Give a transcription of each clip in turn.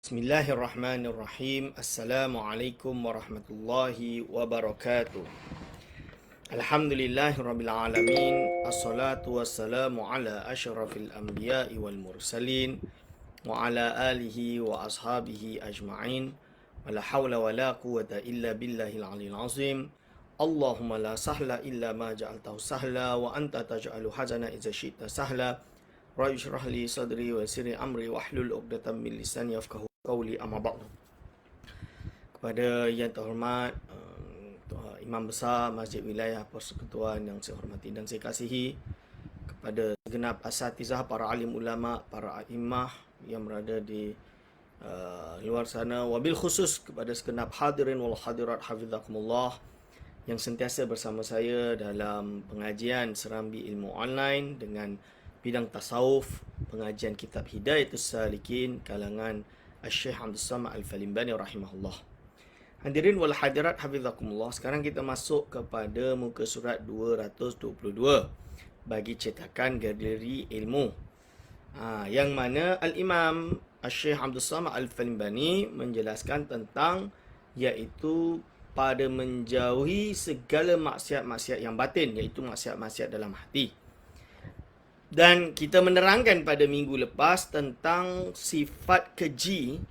Bismillahirrahmanirrahim. Assalamualaikum warahmatullahi wabarakatuh. Alhamdulillahirabbil alamin. Assalatu wassalamu ala asyrafil anbiya'i wal mursalin wa ala alihi wa ashabihi ajma'in. Wala haula wala quwwata illa billahil aliyil azim. Allahumma la sahla illa ma ja'altahu sahla wa anta taj'alu hazana idza syi'ta sahla. Rabbi shrah li sadri wa yassir li amri wahlul 'uqdatam min lisani yafqahu qawli, amma ba'du. Kepada yang terhormat Imam Besar Masjid Wilayah Persekutuan yang saya hormati dan saya kasihi, kepada segenap asatizah, para alim ulama, para a'immah yang berada di luar sana, wabil khusus kepada segenap hadirin wal hadirat hafizakumullah yang sentiasa bersama saya dalam pengajian Serambi Ilmu Online dengan bidang tasawuf, pengajian kitab Hidayatus Salikin kalangan Syekh Abdul Samad Al-Falimbani rahimahullah. Hadirin wal hadirat hafizakumullah, sekarang kita masuk kepada muka surat 222 bagi cetakan Galeri Ilmu, yang mana Al-Imam Syekh Abdul Samad Al-Falimbani menjelaskan tentang iaitu pada menjauhi segala maksiat-maksiat yang batin, iaitu maksiat-maksiat dalam hati. Dan kita menerangkan pada minggu lepas tentang sifat keji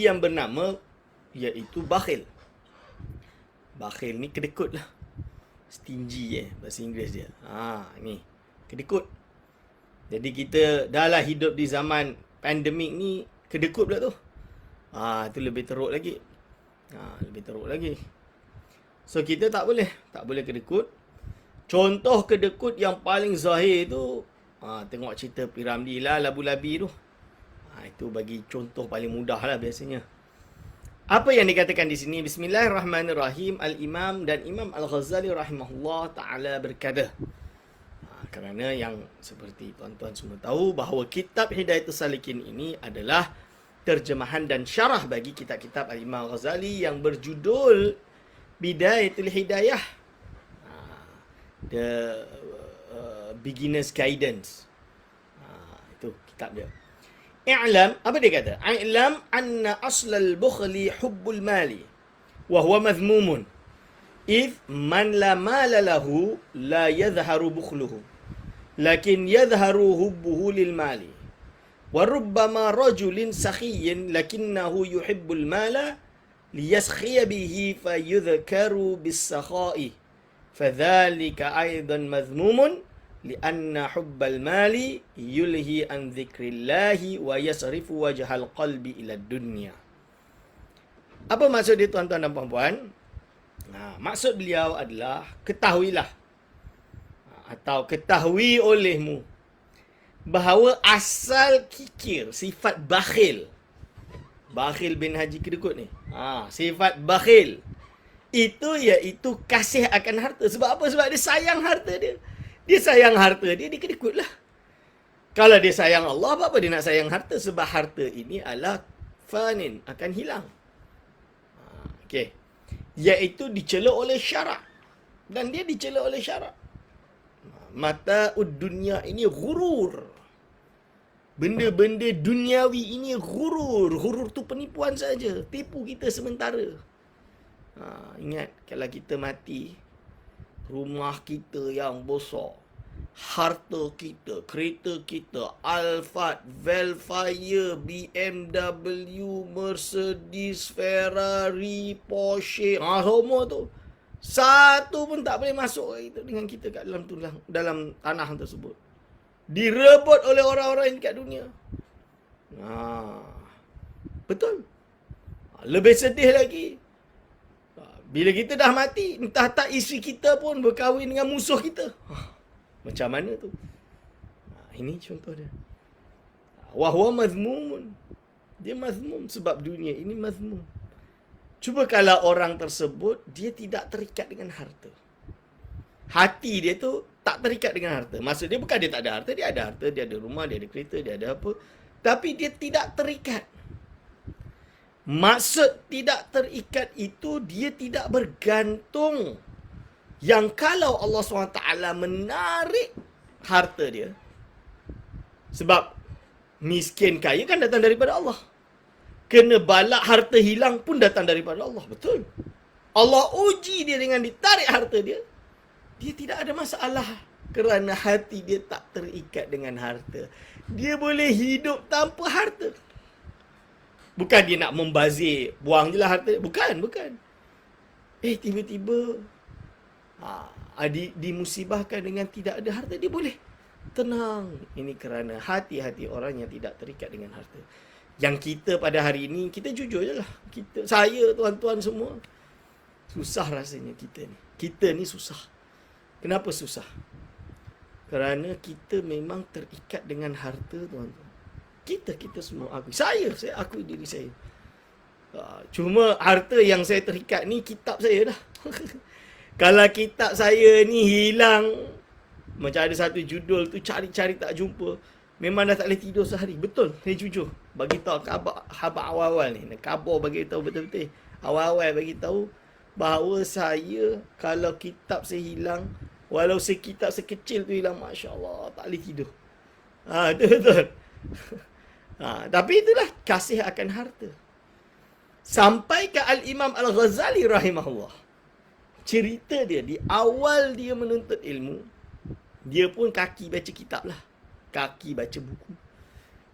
yang bernama iaitu bakhil. Bakhil ni kedekut lah. Stingy bahasa Inggeris dia. Ni kedekut. Jadi kita dah lah hidup di zaman pandemik ni, kedekut pula tu. Itu lebih teruk lagi. So kita tak boleh kedekut. Contoh kedekut yang paling zahir tu, tengok cerita Piramli lah, Labu-Labi tu. Itu bagi contoh paling mudah lah biasanya. Apa yang dikatakan di sini? Bismillahirrahmanirrahim. Al-Imam dan Imam Al-Ghazali rahimahullah ta'ala berkata, kerana yang seperti tuan-tuan semua tahu bahawa kitab Hidayatus Salikin ini adalah terjemahan dan syarah bagi kitab-kitab Al-Imam Al-Ghazali yang berjudul Bidayatul Hidayah, The Beginner's Guidance. Itu kitab dia. I'lam, apa dia kata? I'lam anna aslal bukhli hubbul mali wa huwa madhmumun idh man la mala lahu la yadhharu bukhluhu lakin yadhharu hubbuhu lil mali wa rubbama rajulin sakhiyyin lakinnahu yuhibbul mala liyaskhiya bihi fayudhkaru bis sakha'i fadzalika aidan madhmumun lianna hubbal mali yulhi an dzikrillahi wa yasrifu wajhal qalbi ila dunya. Apa maksud dia, tuan-tuan dan puan-puan? Maksud beliau adalah ketahuilah atau ketahui olehmu bahawa asal kikir sifat bakhil bin Haji Kedekut ni, sifat bakhil itu iaitu kasih akan harta. Sebab apa? Sebab dia sayang harta dia. Dia sayang harta dia, dia kedekut lah. Kalau dia sayang Allah, apa dia nak sayang harta? Sebab harta ini adalah fanin, akan hilang. Okey. Iaitu dicela oleh syarak. Dan dia dicela oleh syarak. Mata'ud dunya ini ghurur. Benda-benda duniawi ini ghurur. Ghurur tu penipuan saja. Tipu kita sementara. Ingat, kalau kita mati, rumah kita yang besar, harta kita, kereta kita, Alphard, Velfire, BMW, Mercedes, Ferrari, Porsche, semua tu, satu pun tak boleh masuk dengan kita kat dalam tanah tersebut. Direbut oleh orang-orang kat dunia. Betul. Lebih sedih lagi, bila kita dah mati, entah tak isteri kita pun berkahwin dengan musuh kita. Macam mana tu? Ini contoh dia. Wahuwa mazmumun. Dia mazmum sebab dunia ini mazmum. Cuba kalau orang tersebut, dia tidak terikat dengan harta. Hati dia tu tak terikat dengan harta. Maksud dia bukan dia tak ada harta, dia ada harta, dia ada rumah, dia ada kereta, dia ada apa. Tapi dia tidak terikat. Maksud tidak terikat itu, dia tidak bergantung. Yang kalau Allah SWT menarik harta dia, sebab Miskin kaya kan datang daripada Allah. Kena balak harta hilang pun datang daripada Allah. Betul. Allah uji dia dengan ditarik harta dia. Dia tidak ada masalah kerana hati dia tak terikat dengan harta. Dia boleh hidup tanpa harta. Bukan dia nak membazir, buang je lah harta. Bukan. Tiba-tiba dimusibahkan dengan tidak ada harta, dia boleh tenang. Ini kerana hati-hati orang yang tidak terikat dengan harta. Yang kita pada hari ini, kita jujur je lah. Saya, tuan-tuan semua, susah rasanya kita ni. Kita ni susah. Kenapa susah? Kerana kita memang terikat dengan harta, tuan-tuan. Kita semua akui. Saya akui diri saya. Cuma harta yang saya terikat ni kitab saya dah. Kalau kitab saya ni hilang, macam ada satu judul tu cari-cari tak jumpa, memang dah tak boleh tidur sehari. Betul, saya jujur. Bagi tahu khabar awal-awal ni. Khabar bagi tahu betul-betul. Awal-awal bagi tahu bahawa saya, kalau kitab saya hilang, walau kitab sekecil tu hilang, masya-Allah, tak boleh tidur. Betul. Tapi itulah kasih akan harta. Sampai ke Al-Imam Al-Ghazali rahimahullah. Cerita dia, di awal dia menuntut ilmu, dia pun kaki baca kitab lah. Kaki baca buku.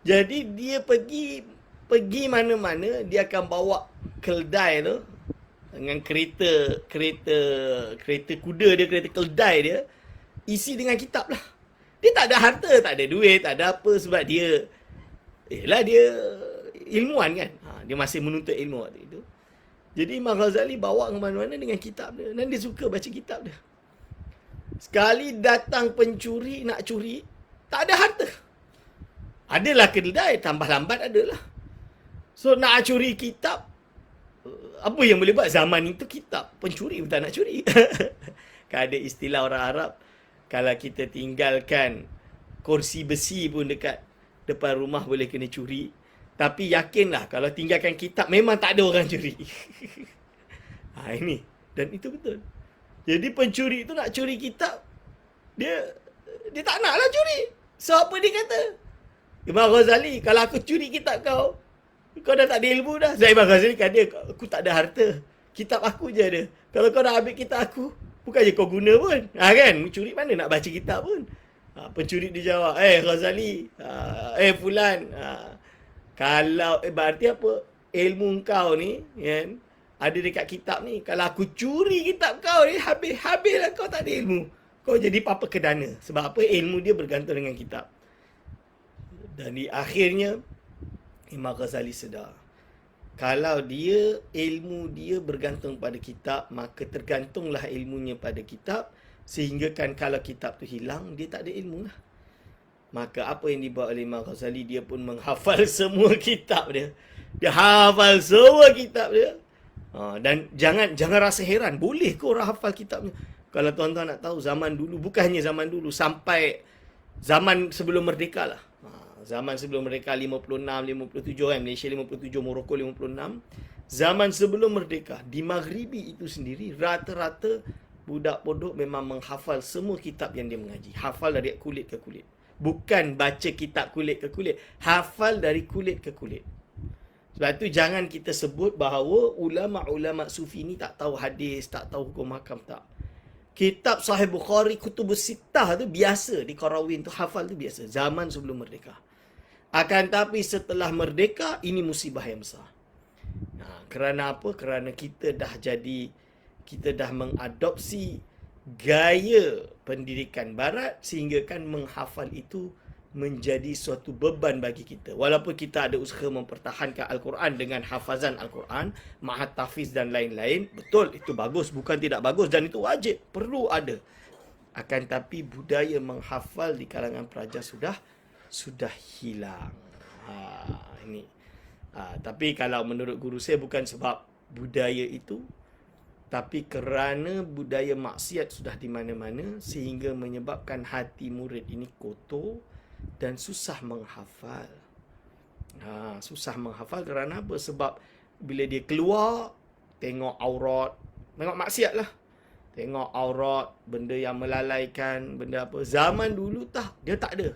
Jadi dia pergi mana-mana, dia akan bawa keldai tu, dengan kereta kuda dia, kereta keldai dia, isi dengan kitab lah. Dia tak ada harta, tak ada duit, tak ada apa, sebab dia ilmuwan kan. Dia masih menuntut ilmu waktu itu. Jadi Imam Ghazali bawa ke mana-mana dengan kitab dia. Dan dia suka baca kitab dia. Sekali datang pencuri nak curi, tak ada harta. Adalah keldai, tambah lambat adalah. So nak curi kitab, apa yang boleh buat? Zaman itu kitab, pencuri pun tak nak curi. Kan ada istilah orang Arab, kalau kita tinggalkan kursi besi pun dekat depan rumah boleh kena curi. Tapi yakinlah kalau tinggalkan kitab memang tak ada orang curi. Ini. Dan itu betul. Jadi pencuri itu nak curi kitab, dia tak naklah curi. So apa dia kata? Imam Ghazali, kalau aku curi kitab kau dah tak ada ilmu dah. Sebab Imam Ghazali kata, aku tak ada harta. Kitab aku je ada. Kalau kau nak ambil kitab aku, bukannya kau guna pun. Kan? Mencuri mana nak baca kitab pun. Pencuri dia jawab, Ghazali, Fulan, kalau berarti apa? Ilmu kau ni kan, ada dekat kitab ni. Kalau aku curi kitab kau ni, habis-habislah kau tak ada ilmu. Kau jadi papa kedana. Sebab apa? Ilmu dia bergantung dengan kitab. Dan di akhirnya Imam Ghazali sedar, kalau ilmu dia bergantung pada kitab, maka tergantunglah ilmunya pada kitab, sehingga kan kalau kitab tu hilang, dia tak ada ilmu lah. Maka apa yang dibuat oleh Imam Ghazali, dia pun menghafal semua kitab dia. Dia hafal semua kitab dia. Dan jangan rasa heran, boleh ke orang hafal kitabnya? Kalau tuan-tuan nak tahu, zaman dulu, bukannya zaman dulu, sampai zaman sebelum merdeka lah. Zaman sebelum merdeka 56, 57 kan, Malaysia 57, Morocco 56. Zaman sebelum merdeka, di Maghribi itu sendiri, rata-rata budak pondok memang menghafal semua kitab yang dia mengaji. Hafal dari kulit ke kulit. Bukan baca kitab kulit ke kulit, hafal dari kulit ke kulit. Sebab tu jangan kita sebut bahawa ulama-ulama sufi ni tak tahu hadis, tak tahu hukum hakam, tak. Kitab Sahih Bukhari, Kutubus Sittah tu biasa di Qarawin tu, hafal tu biasa. Zaman sebelum merdeka. Akan tapi setelah merdeka, ini musibah yang besar. Kerana apa? Kerana kita dah mengadopsi gaya pendidikan barat, sehingga kan menghafal itu menjadi suatu beban bagi kita. Walaupun kita ada usaha mempertahankan Al-Quran dengan hafazan Al-Quran, mahat tahfiz dan lain-lain, betul, itu bagus, bukan tidak bagus, dan itu wajib, perlu ada. Akan tapi budaya menghafal di kalangan pelajar sudah hilang. Tapi kalau menurut guru saya, bukan sebab budaya itu, tapi kerana budaya maksiat sudah di mana-mana, sehingga menyebabkan hati murid ini kotor dan susah menghafal. Susah menghafal kerana apa? Sebab bila dia keluar, tengok aurat, tengok maksiat lah. Tengok aurat, benda yang melalaikan, benda apa. Zaman dulu dia tak ada.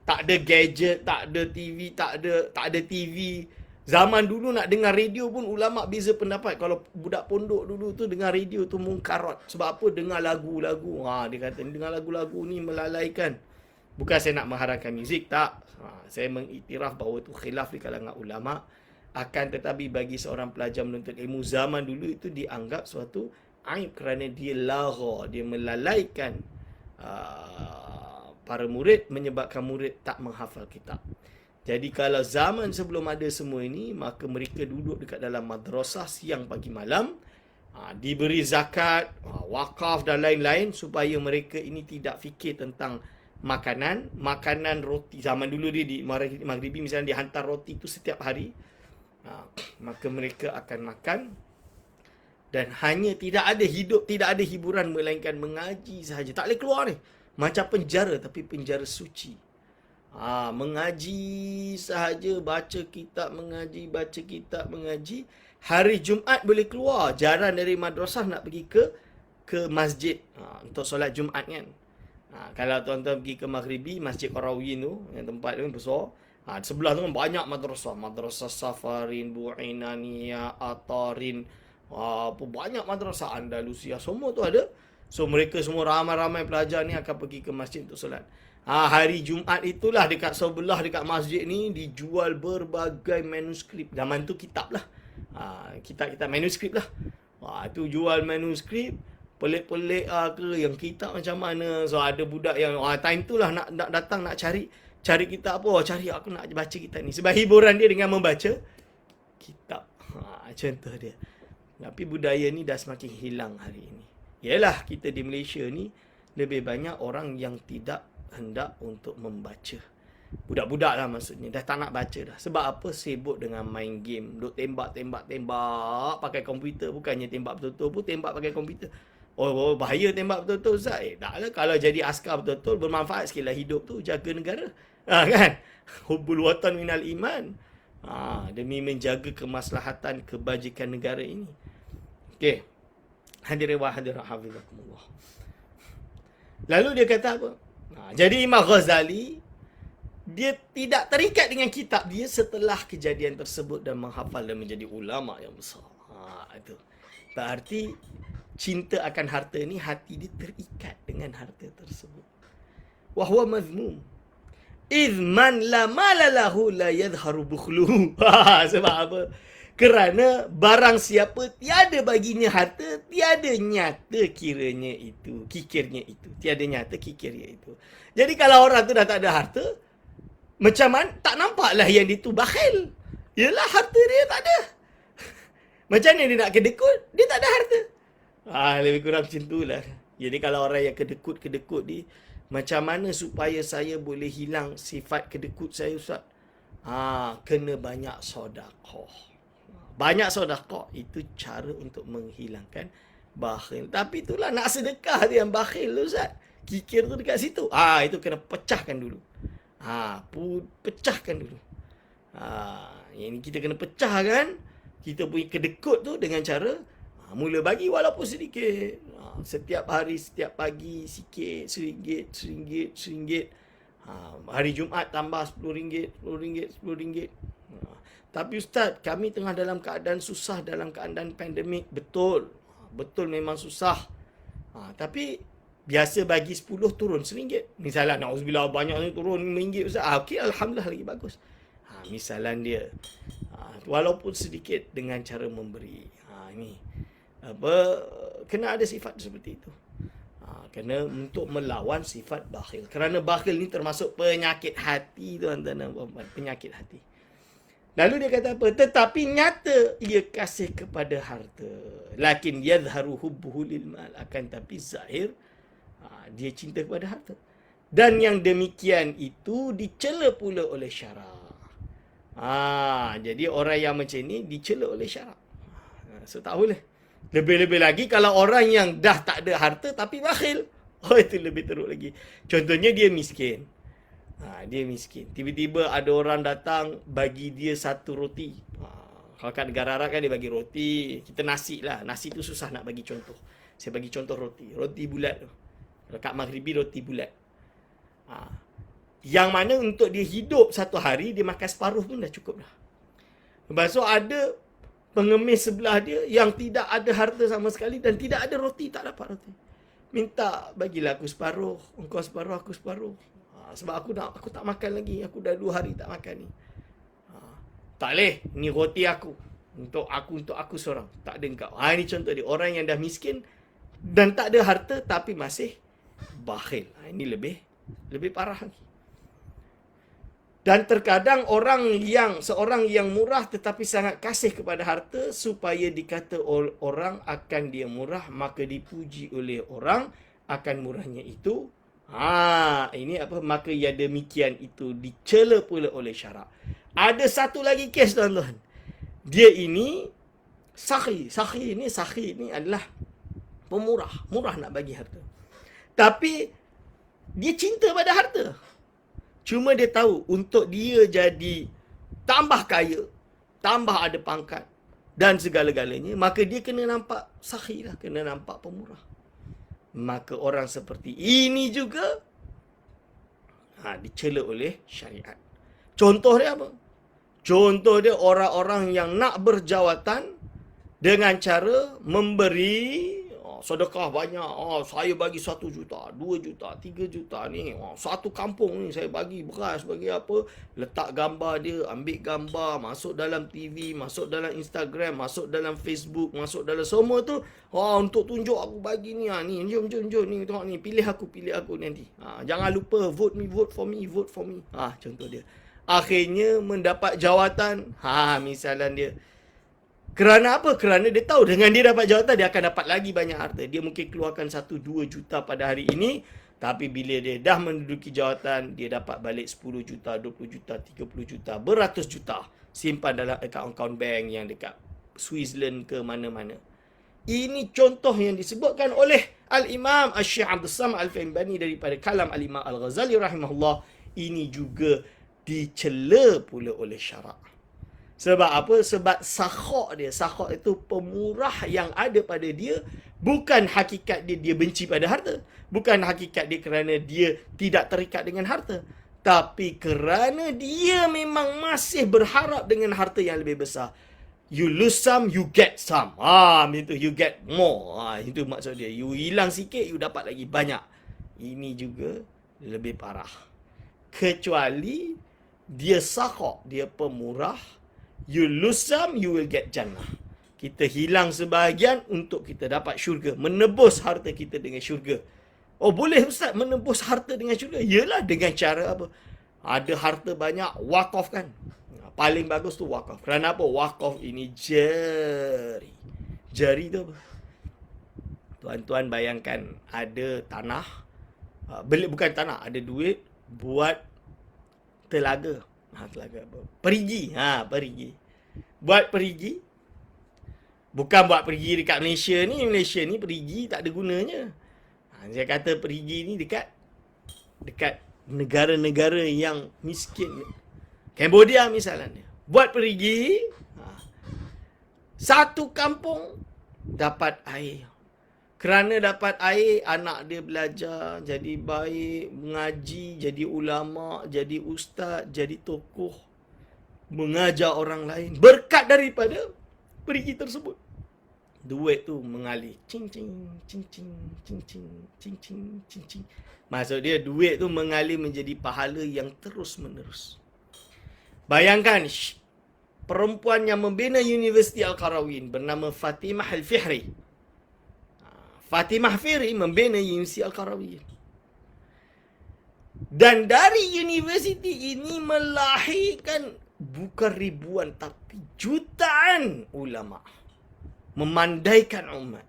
Tak ada gadget, tak ada TV, tak ada TV. Zaman dulu nak dengar radio pun ulama beza pendapat. Kalau budak pondok dulu tu dengar radio tu mungkarat. Sebab apa? Dengar lagu-lagu. Dia kata dengar lagu-lagu ni melalaikan. Bukan saya nak mengharamkan muzik, tak. Saya mengiktiraf bahawa itu khilaf di kalangan ulama. Akan tetapi bagi seorang pelajar menuntut ilmu zaman dulu itu dianggap suatu aib kerana dia lagha, dia melalaikan para murid, menyebabkan murid tak menghafal kitab. Jadi kalau zaman sebelum ada semua ini, maka mereka duduk dekat dalam madrasah siang pagi malam, diberi zakat, wakaf dan lain-lain supaya mereka ini tidak fikir tentang makanan roti. Zaman dulu dia di Maghribi misalnya dihantar roti itu setiap hari, maka mereka akan makan dan hanya tidak ada hiburan melainkan mengaji sahaja. Tak boleh keluar ni. Macam penjara tapi penjara suci. Mengaji sahaja, baca kitab mengaji. Hari Jumaat boleh keluar, jarang dari madrasah nak pergi ke masjid untuk solat Jumaat kan. Kalau tuan-tuan pergi ke Maghribi, Masjid Qarawin tu, yang tempat tu besar. Sebelah tu kan banyak madrasah. Madrasah Safarin, Bu'inaniyah, Atarin. Banyak madrasah Andalusia. Semua tu ada. So mereka semua ramai-ramai pelajar ni akan pergi ke masjid untuk solat. Hari Jumaat itulah dekat sebelah dekat masjid ni dijual berbagai manuskrip. Zaman tu kitab lah. Kitab-kitab manuskrip lah. Tu jual manuskrip. Pelik-pelik ke yang kitab macam mana. So ada budak yang time tu lah nak datang nak cari kitab apa. Cari aku nak baca kitab ni. Sebab hiburan dia dengan membaca kitab. Contoh dia. Tapi budaya ni dah semakin hilang hari ini. Yalah, kita di Malaysia ni lebih banyak orang yang tidak hendak untuk membaca. Budak-budak lah maksudnya. Dah tak nak baca dah. Sebab apa? Sibuk dengan main game. Duk tembak pakai komputer. Bukannya tembak betul-betul pun tembak pakai komputer. Bahaya tembak betul-betul Ustaz. Taklah, kalau jadi askar betul-betul bermanfaat sikitlah hidup tu. Jaga negara. Kan? Hubbul watan minal iman. Demi menjaga kemaslahatan kebajikan negara ini. Okey. Hadirin wa hadirat hafizakumullah. Lalu dia kata apa? Jadi Imam Ghazali dia tidak terikat dengan kitab dia setelah kejadian tersebut dan menghafal dan menjadi ulama yang besar. Itu. Berarti cinta akan harta ni hati dia terikat dengan harta tersebut. Wa huwa mazmum. Idh man la mala lahu la yadhharu bukhluhu. Sebab apa? Kerana barang siapa tiada baginya harta, tiada nyata kikirnya itu. Tiada nyata kikirnya itu. Jadi kalau orang tu dah tak ada harta, macam mana? Tak nampaklah yang dia tu bakhil. Yelah, harta dia tak ada. Macam mana dia nak kedekut? Dia tak ada harta. Lebih kurang macam tu lah. Jadi kalau orang yang kedekut ni, macam mana supaya saya boleh hilang sifat kedekut saya, Ustaz? Kena banyak sedekah. Banyak sedekah itu cara untuk menghilangkan bakhil. Tapi itulah nak sedekah dia yang bakhil tu Ustaz. Kikir tu dekat situ. Itu kena pecahkan dulu. Pecahkan dulu. Ini kita kena pecahkan. Kita punya kedekut tu dengan cara mula bagi walaupun sedikit. Setiap hari, setiap pagi sikit, RM1. Hari Jumaat tambah RM10. Tapi Ustaz, kami tengah dalam keadaan susah, dalam keadaan pandemik. Betul memang susah. Tapi biasa bagi 10 turun RM1. Misalnya, na'udzubillah banyak ni turun RM5 Ustaz. Okey, Alhamdulillah lagi bagus. Misalan dia. Walaupun sedikit dengan cara memberi. Ini. Kena ada sifat seperti itu. Kena untuk melawan sifat bakhil. Kerana bakhil ni termasuk penyakit hati tuan-tuan dan puan-puan. Penyakit hati. Lalu dia kata apa? Tetapi nyata ia kasih kepada harta. Lakin yadharu hubbuhu lil mal. Akan tapi zahir dia cinta kepada harta. Dan yang demikian itu dicela pula oleh syarak. Jadi orang yang macam ni dicela oleh syarak. So tak boleh. Lebih-lebih lagi kalau orang yang dah tak ada harta tapi bakhil. Itu lebih teruk lagi. Contohnya dia miskin. Dia miskin. Tiba-tiba ada orang datang bagi dia satu roti. Kalau kat negara Arab kan dia bagi roti. Kita nasi lah. Nasi tu susah nak bagi contoh. Saya bagi contoh roti. Roti bulat tu. Kalau kat Maghribi roti bulat. Yang mana untuk dia hidup satu hari, dia makan separuh pun dah cukup dah. Lepas tu ada pengemis sebelah dia yang tidak ada harta sama sekali dan tidak ada roti, tak dapat roti. Minta, bagilah aku separuh, engkau separuh, aku separuh. Sebab aku tak makan lagi, aku dah 2 hari tak makan ni. Tak boleh, ni roti aku. Untuk aku seorang. Tak ada engkau. Ini contoh dia. Orang yang dah miskin dan tak ada harta tapi masih bakhil. Ini lebih parah lagi. Dan terkadang seorang yang murah tetapi sangat kasih kepada harta supaya dikata orang akan dia murah, maka dipuji oleh orang akan murahnya itu. Ini apa? Maka ya demikian itu dicela pula oleh syarak. Ada satu lagi kes, tuan-tuan. Dia ini sakhi ini adalah pemurah, murah nak bagi harta. Tapi dia cinta pada harta. Cuma dia tahu untuk dia jadi tambah kaya, tambah ada pangkat dan segala-galanya, maka dia kena nampak sakhi lah, kena nampak pemurah. Maka orang seperti ini juga dicela oleh syariat. Contoh dia apa? Contoh dia orang-orang yang nak berjawatan dengan cara memberi sedekah banyak. Saya bagi 1 juta, 2 juta, 3 juta ni. Satu kampung ni saya bagi beras, bagi apa. Letak gambar dia, ambil gambar, masuk dalam TV, masuk dalam Instagram, masuk dalam Facebook, masuk dalam semua tu. Untuk tunjuk aku bagi ni. Ni, jom ni, tengok ni. Pilih aku nanti. Jangan lupa vote for me. Contoh dia. Akhirnya mendapat jawatan. Misalan dia. Kerana apa? Kerana dia tahu dengan dia dapat jawatan, dia akan dapat lagi banyak harta. Dia mungkin keluarkan 1-2 juta pada hari ini. Tapi bila dia dah menduduki jawatan, dia dapat balik 10 juta, 20 juta, 30 juta, beratus juta. Simpan dalam akaun bank yang dekat Switzerland ke mana-mana. Ini contoh yang disebutkan oleh Al-Imam Asy-Syaikh Abdul Samad Al-Faibani daripada kalam Al-Imam Al-Ghazali rahimahullah. Ini juga dicela pula oleh syarak. Sebab apa? Sebab sakhak dia. Sakhak itu pemurah yang ada pada dia. Bukan hakikat dia benci pada harta. Bukan hakikat dia kerana dia tidak terikat dengan harta. Tapi kerana dia memang masih berharap dengan harta yang lebih besar. You lose some, you get some. Itu you get more. Itu maksud dia. You hilang sikit, you dapat lagi banyak. Ini juga lebih parah. Kecuali dia sakhak, dia pemurah. You lose some, you will get jannah. Kita hilang sebahagian untuk kita dapat syurga. Menebus harta kita dengan syurga. Boleh Ustaz menebus harta dengan syurga? Yalah, dengan cara apa? Ada harta banyak, wakafkan. Paling bagus tu wakaf. Kerana apa? Wakaf ini jari. Jari tu apa? Tuan-tuan bayangkan ada tanah. Bukan tanah, ada duit buat telaga. Telaga apa? Perigi. Perigi. Buat perigi. Bukan buat perigi dekat Malaysia ni. Malaysia ni perigi tak ada gunanya. Saya kata perigi ni dekat negara-negara yang miskin. Cambodia misalnya. Buat perigi. Satu kampung dapat air. Kerana dapat air, anak dia belajar, jadi baik, mengaji, jadi ulama, jadi ustaz, jadi tokoh, mengajar orang lain. Berkat daripada perigi tersebut. Duit tu mengalir. Cing, cing, cing, cing, cing, cing, cing, cing, cing, cing. Maksud dia, duit tu mengalir menjadi pahala yang terus menerus. Bayangkan, perempuan yang membina Universiti Al-Qarawiyyin bernama Fatimah Al-Fihri. Fatimah Fihri membina Universiti Al-Qarawiyyin. Dan dari universiti ini melahirkan bukan ribuan tapi jutaan ulama. Memandaikan umat.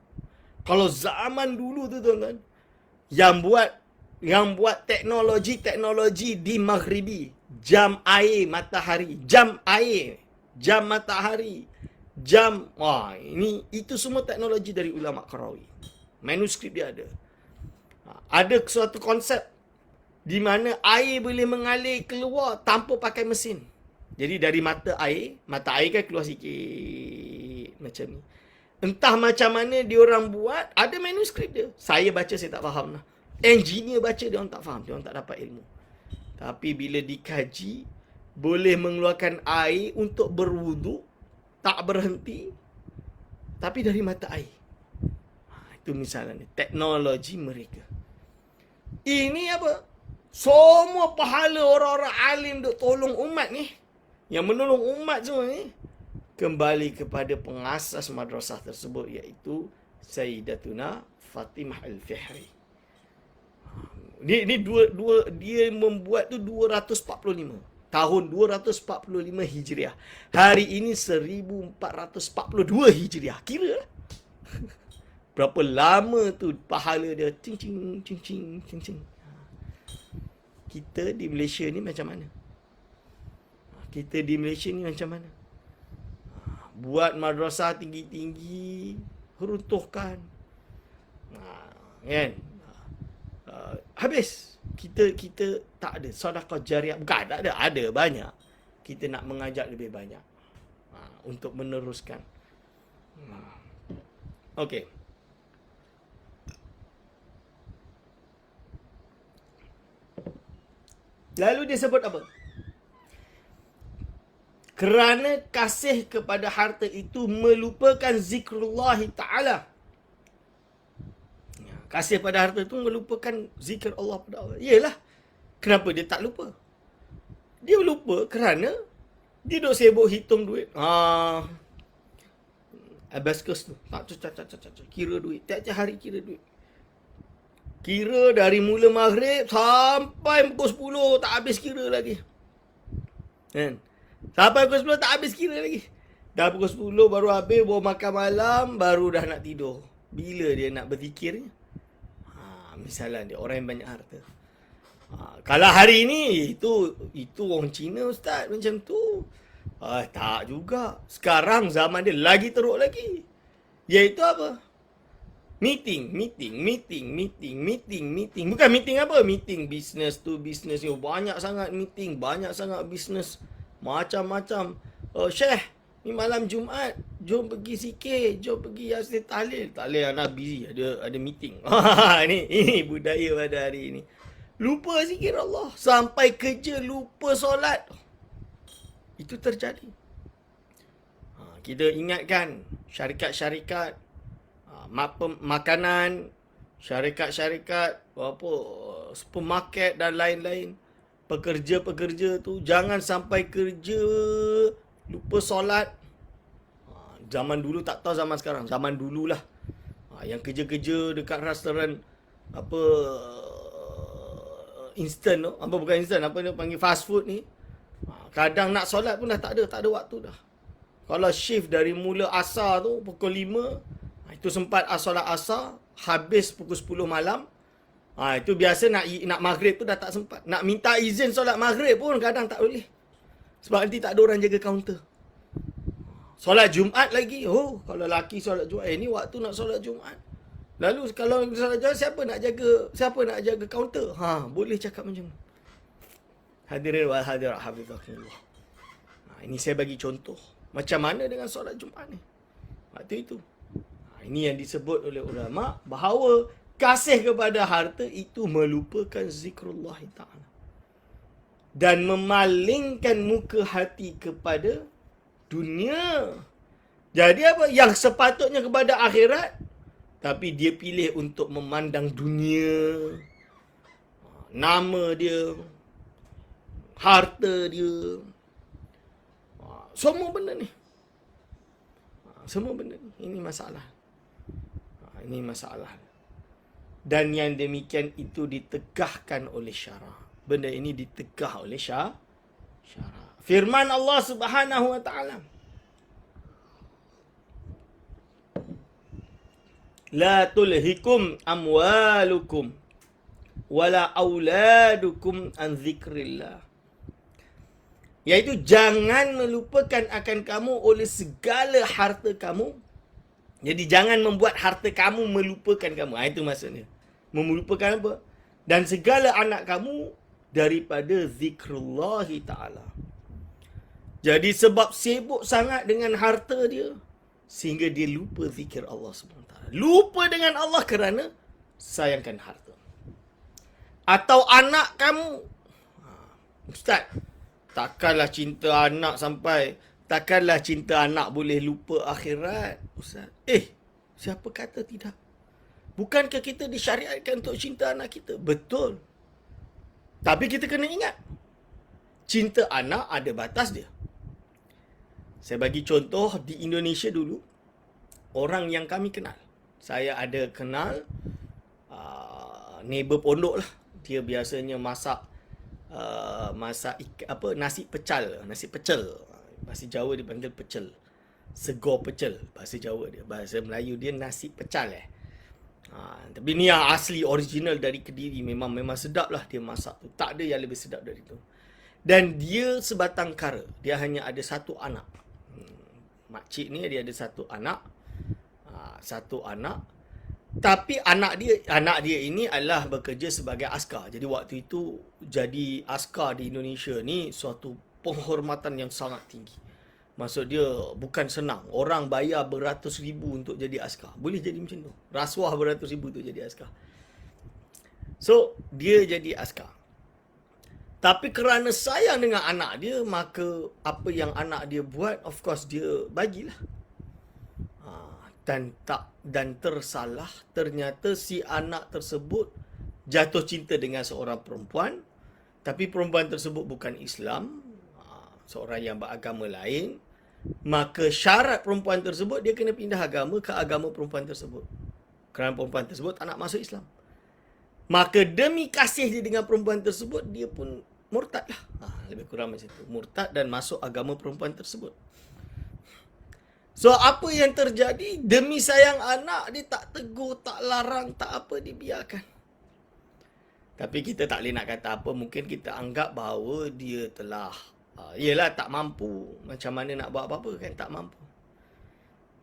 Kalau zaman dulu tu tuan-tuan, yang buat teknologi di Maghribi, jam air matahari, jam matahari, itu semua teknologi dari ulama Qarawiyyin. Manuskrip dia ada. Ada suatu konsep di mana air boleh mengalir keluar tanpa pakai mesin. Jadi dari mata air kan keluar sikit macam ni. Entah macam mana diorang buat, ada manuskrip dia. Saya baca, saya tak faham lah. Engineer baca, dia orang tak faham, dia orang tak dapat ilmu. Tapi bila dikaji, boleh mengeluarkan air untuk berwuduk, tak berhenti, tapi dari mata air. Itu misalnya teknologi mereka. Ini apa? Semua pahala orang-orang alim duk tolong umat ni, yang menolong umat semua ni, kembali kepada pengasas madrasah tersebut, iaitu Sayyidatuna Fatimah Al-Fihri. Dia membuat tu 245. Tahun 245 Hijriah. Hari ini 1442 Hijriah. Kira lah. Berapa lama tu pahala dia. Cing, cing, cing, cing, cing, cing. Kita di Malaysia ni macam mana? Kita di Malaysia ni macam mana? Buat madrasah tinggi-tinggi, runtuhkan. Kan? Habis. Kita tak ada sedekah jariah. Bukan tak ada. Ada banyak. Kita nak mengajak lebih banyak. Untuk meneruskan. Okey. Lalu dia sebut apa? Kerana kasih kepada harta itu melupakan zikrullah Ta'ala. Kasih pada harta itu melupakan zikir Allah pada Allah. Yelah. Kenapa dia tak lupa? Dia lupa kerana dia duk sibuk hitung duit. Abaskus tu. Kira duit. Tiap-tiap hari kira duit. Kira dari mula maghrib sampai pukul 10 tak habis kira lagi. Kan? Sampai pukul 10 tak habis kira lagi. Dah pukul 10 baru habis, baru makan malam, baru dah nak tidur. Bila dia nak berzikirnya? Misalnya dia orang yang banyak harta. Kalau hari ni itu orang Cina ustaz macam tu. Tak juga. Sekarang zaman dia lagi teruk lagi. Iaitu apa? Meeting. Bukan meeting apa? Meeting business tu business ni. Banyak sangat meeting, banyak sangat business. Macam-macam. Syekh, ni malam Jumaat, jom pergi sikit, jom pergi Yasin Tahlil. Tahlil anak busy, ada meeting. Ini budaya pada hari ini. Lupa zikir Allah. Sampai kerja lupa solat. Itu terjadi. Kita ingatkan syarikat-syarikat, makanan, syarikat-syarikat, supermarket dan lain-lain. Pekerja-pekerja tu jangan sampai kerja lupa solat. Zaman dulu tak tahu zaman sekarang. Zaman dululah. Yang kerja-kerja dekat restoran instant tu. Bukan instant, dia panggil fast food ni. Kadang nak solat pun dah tak ada waktu dah. Kalau shift dari mula asar tu pukul 5, itu sempat solat asar, habis pukul 10 malam. Itu biasa nak maghrib tu dah tak sempat. Nak minta izin solat maghrib pun kadang tak boleh. Sebab nanti tak ada orang jaga kaunter. Solat Jumaat lagi. Kalau laki solat Jumaat, ni waktu nak solat Jumaat. Lalu kalau solat Jumaat, siapa nak jaga kaunter? Boleh cakap macam tu. Hadirin wal hadirat hafizakumullah. Ini saya bagi contoh. Macam mana dengan solat Jumaat ni? Waktu itu. Ini yang disebut oleh ulama bahawa kasih kepada harta itu melupakan zikrullah Ta'ala. Dan memalingkan muka hati kepada dunia. Jadi apa? Yang sepatutnya kepada akhirat, tapi dia pilih untuk memandang dunia. Nama dia, harta dia. Semua benda ni. Semua benda ni. Ini masalah. Ini masalah. Dan yang demikian itu ditegahkan oleh syara. Benda ini ditegah oleh syara. Firman Allah Subhanahu wa taala, la tulhikum amwalukum wala auladukum an zikrillah. Iaitu jangan melupakan akan kamu oleh segala harta kamu. Jadi jangan membuat harta kamu melupakan kamu. Itu maksudnya. Melupakan apa? Dan segala anak kamu daripada zikrullah Ta'ala. Jadi sebab sibuk sangat dengan harta dia, sehingga dia lupa zikir Allah SWT. Lupa dengan Allah kerana sayangkan harta. Atau anak kamu Ustaz, takkanlah cinta anak boleh lupa akhirat, Ustaz. Siapa kata tidak? Bukankah kita disyariatkan untuk cinta anak kita? Betul. Tapi kita kena ingat, cinta anak ada batas dia. Saya bagi contoh di Indonesia dulu, orang yang kami kenal. Saya ada kenal neighbor pondok lah. Dia biasanya masak nasi pecel. Bahasa Jawa dipanggil pecel. Segor pecel bahasa Jawa dia. Bahasa Melayu dia nasi pecel tapi ni yang asli original dari Kediri. Memang sedap lah dia masak tu. Tak ada yang lebih sedap dari tu. Dan dia sebatang kara. Dia hanya ada satu anak. Makcik ni dia ada satu anak. Tapi anak dia ini adalah bekerja sebagai askar. Jadi waktu itu jadi askar di Indonesia ni suatu penghormatan yang sangat tinggi. Maksud dia bukan senang. Orang bayar beratus ribu untuk jadi askar. Boleh jadi macam tu. Rasuah beratus ribu untuk jadi askar. So, dia jadi askar. Tapi kerana sayang dengan anak dia, maka apa yang anak dia buat, of course dia bagilah. Dan tersalah, ternyata si anak tersebut jatuh cinta dengan seorang perempuan. Tapi perempuan tersebut bukan Islam. Seorang yang beragama lain. Maka syarat perempuan tersebut, dia kena pindah agama ke agama perempuan tersebut. Kerana perempuan tersebut tak nak masuk Islam. Maka demi kasih dia dengan perempuan tersebut, dia pun murtad lah. Lebih kurang macam tu. Murtad dan masuk agama perempuan tersebut. So, apa yang terjadi? Demi sayang anak, dia tak tegur, tak larang, tak apa, dibiarkan. Tapi kita tak boleh nak kata apa. Mungkin kita anggap bahawa dia telah yelah tak mampu. Macam mana nak buat apa-apa kan, tak mampu.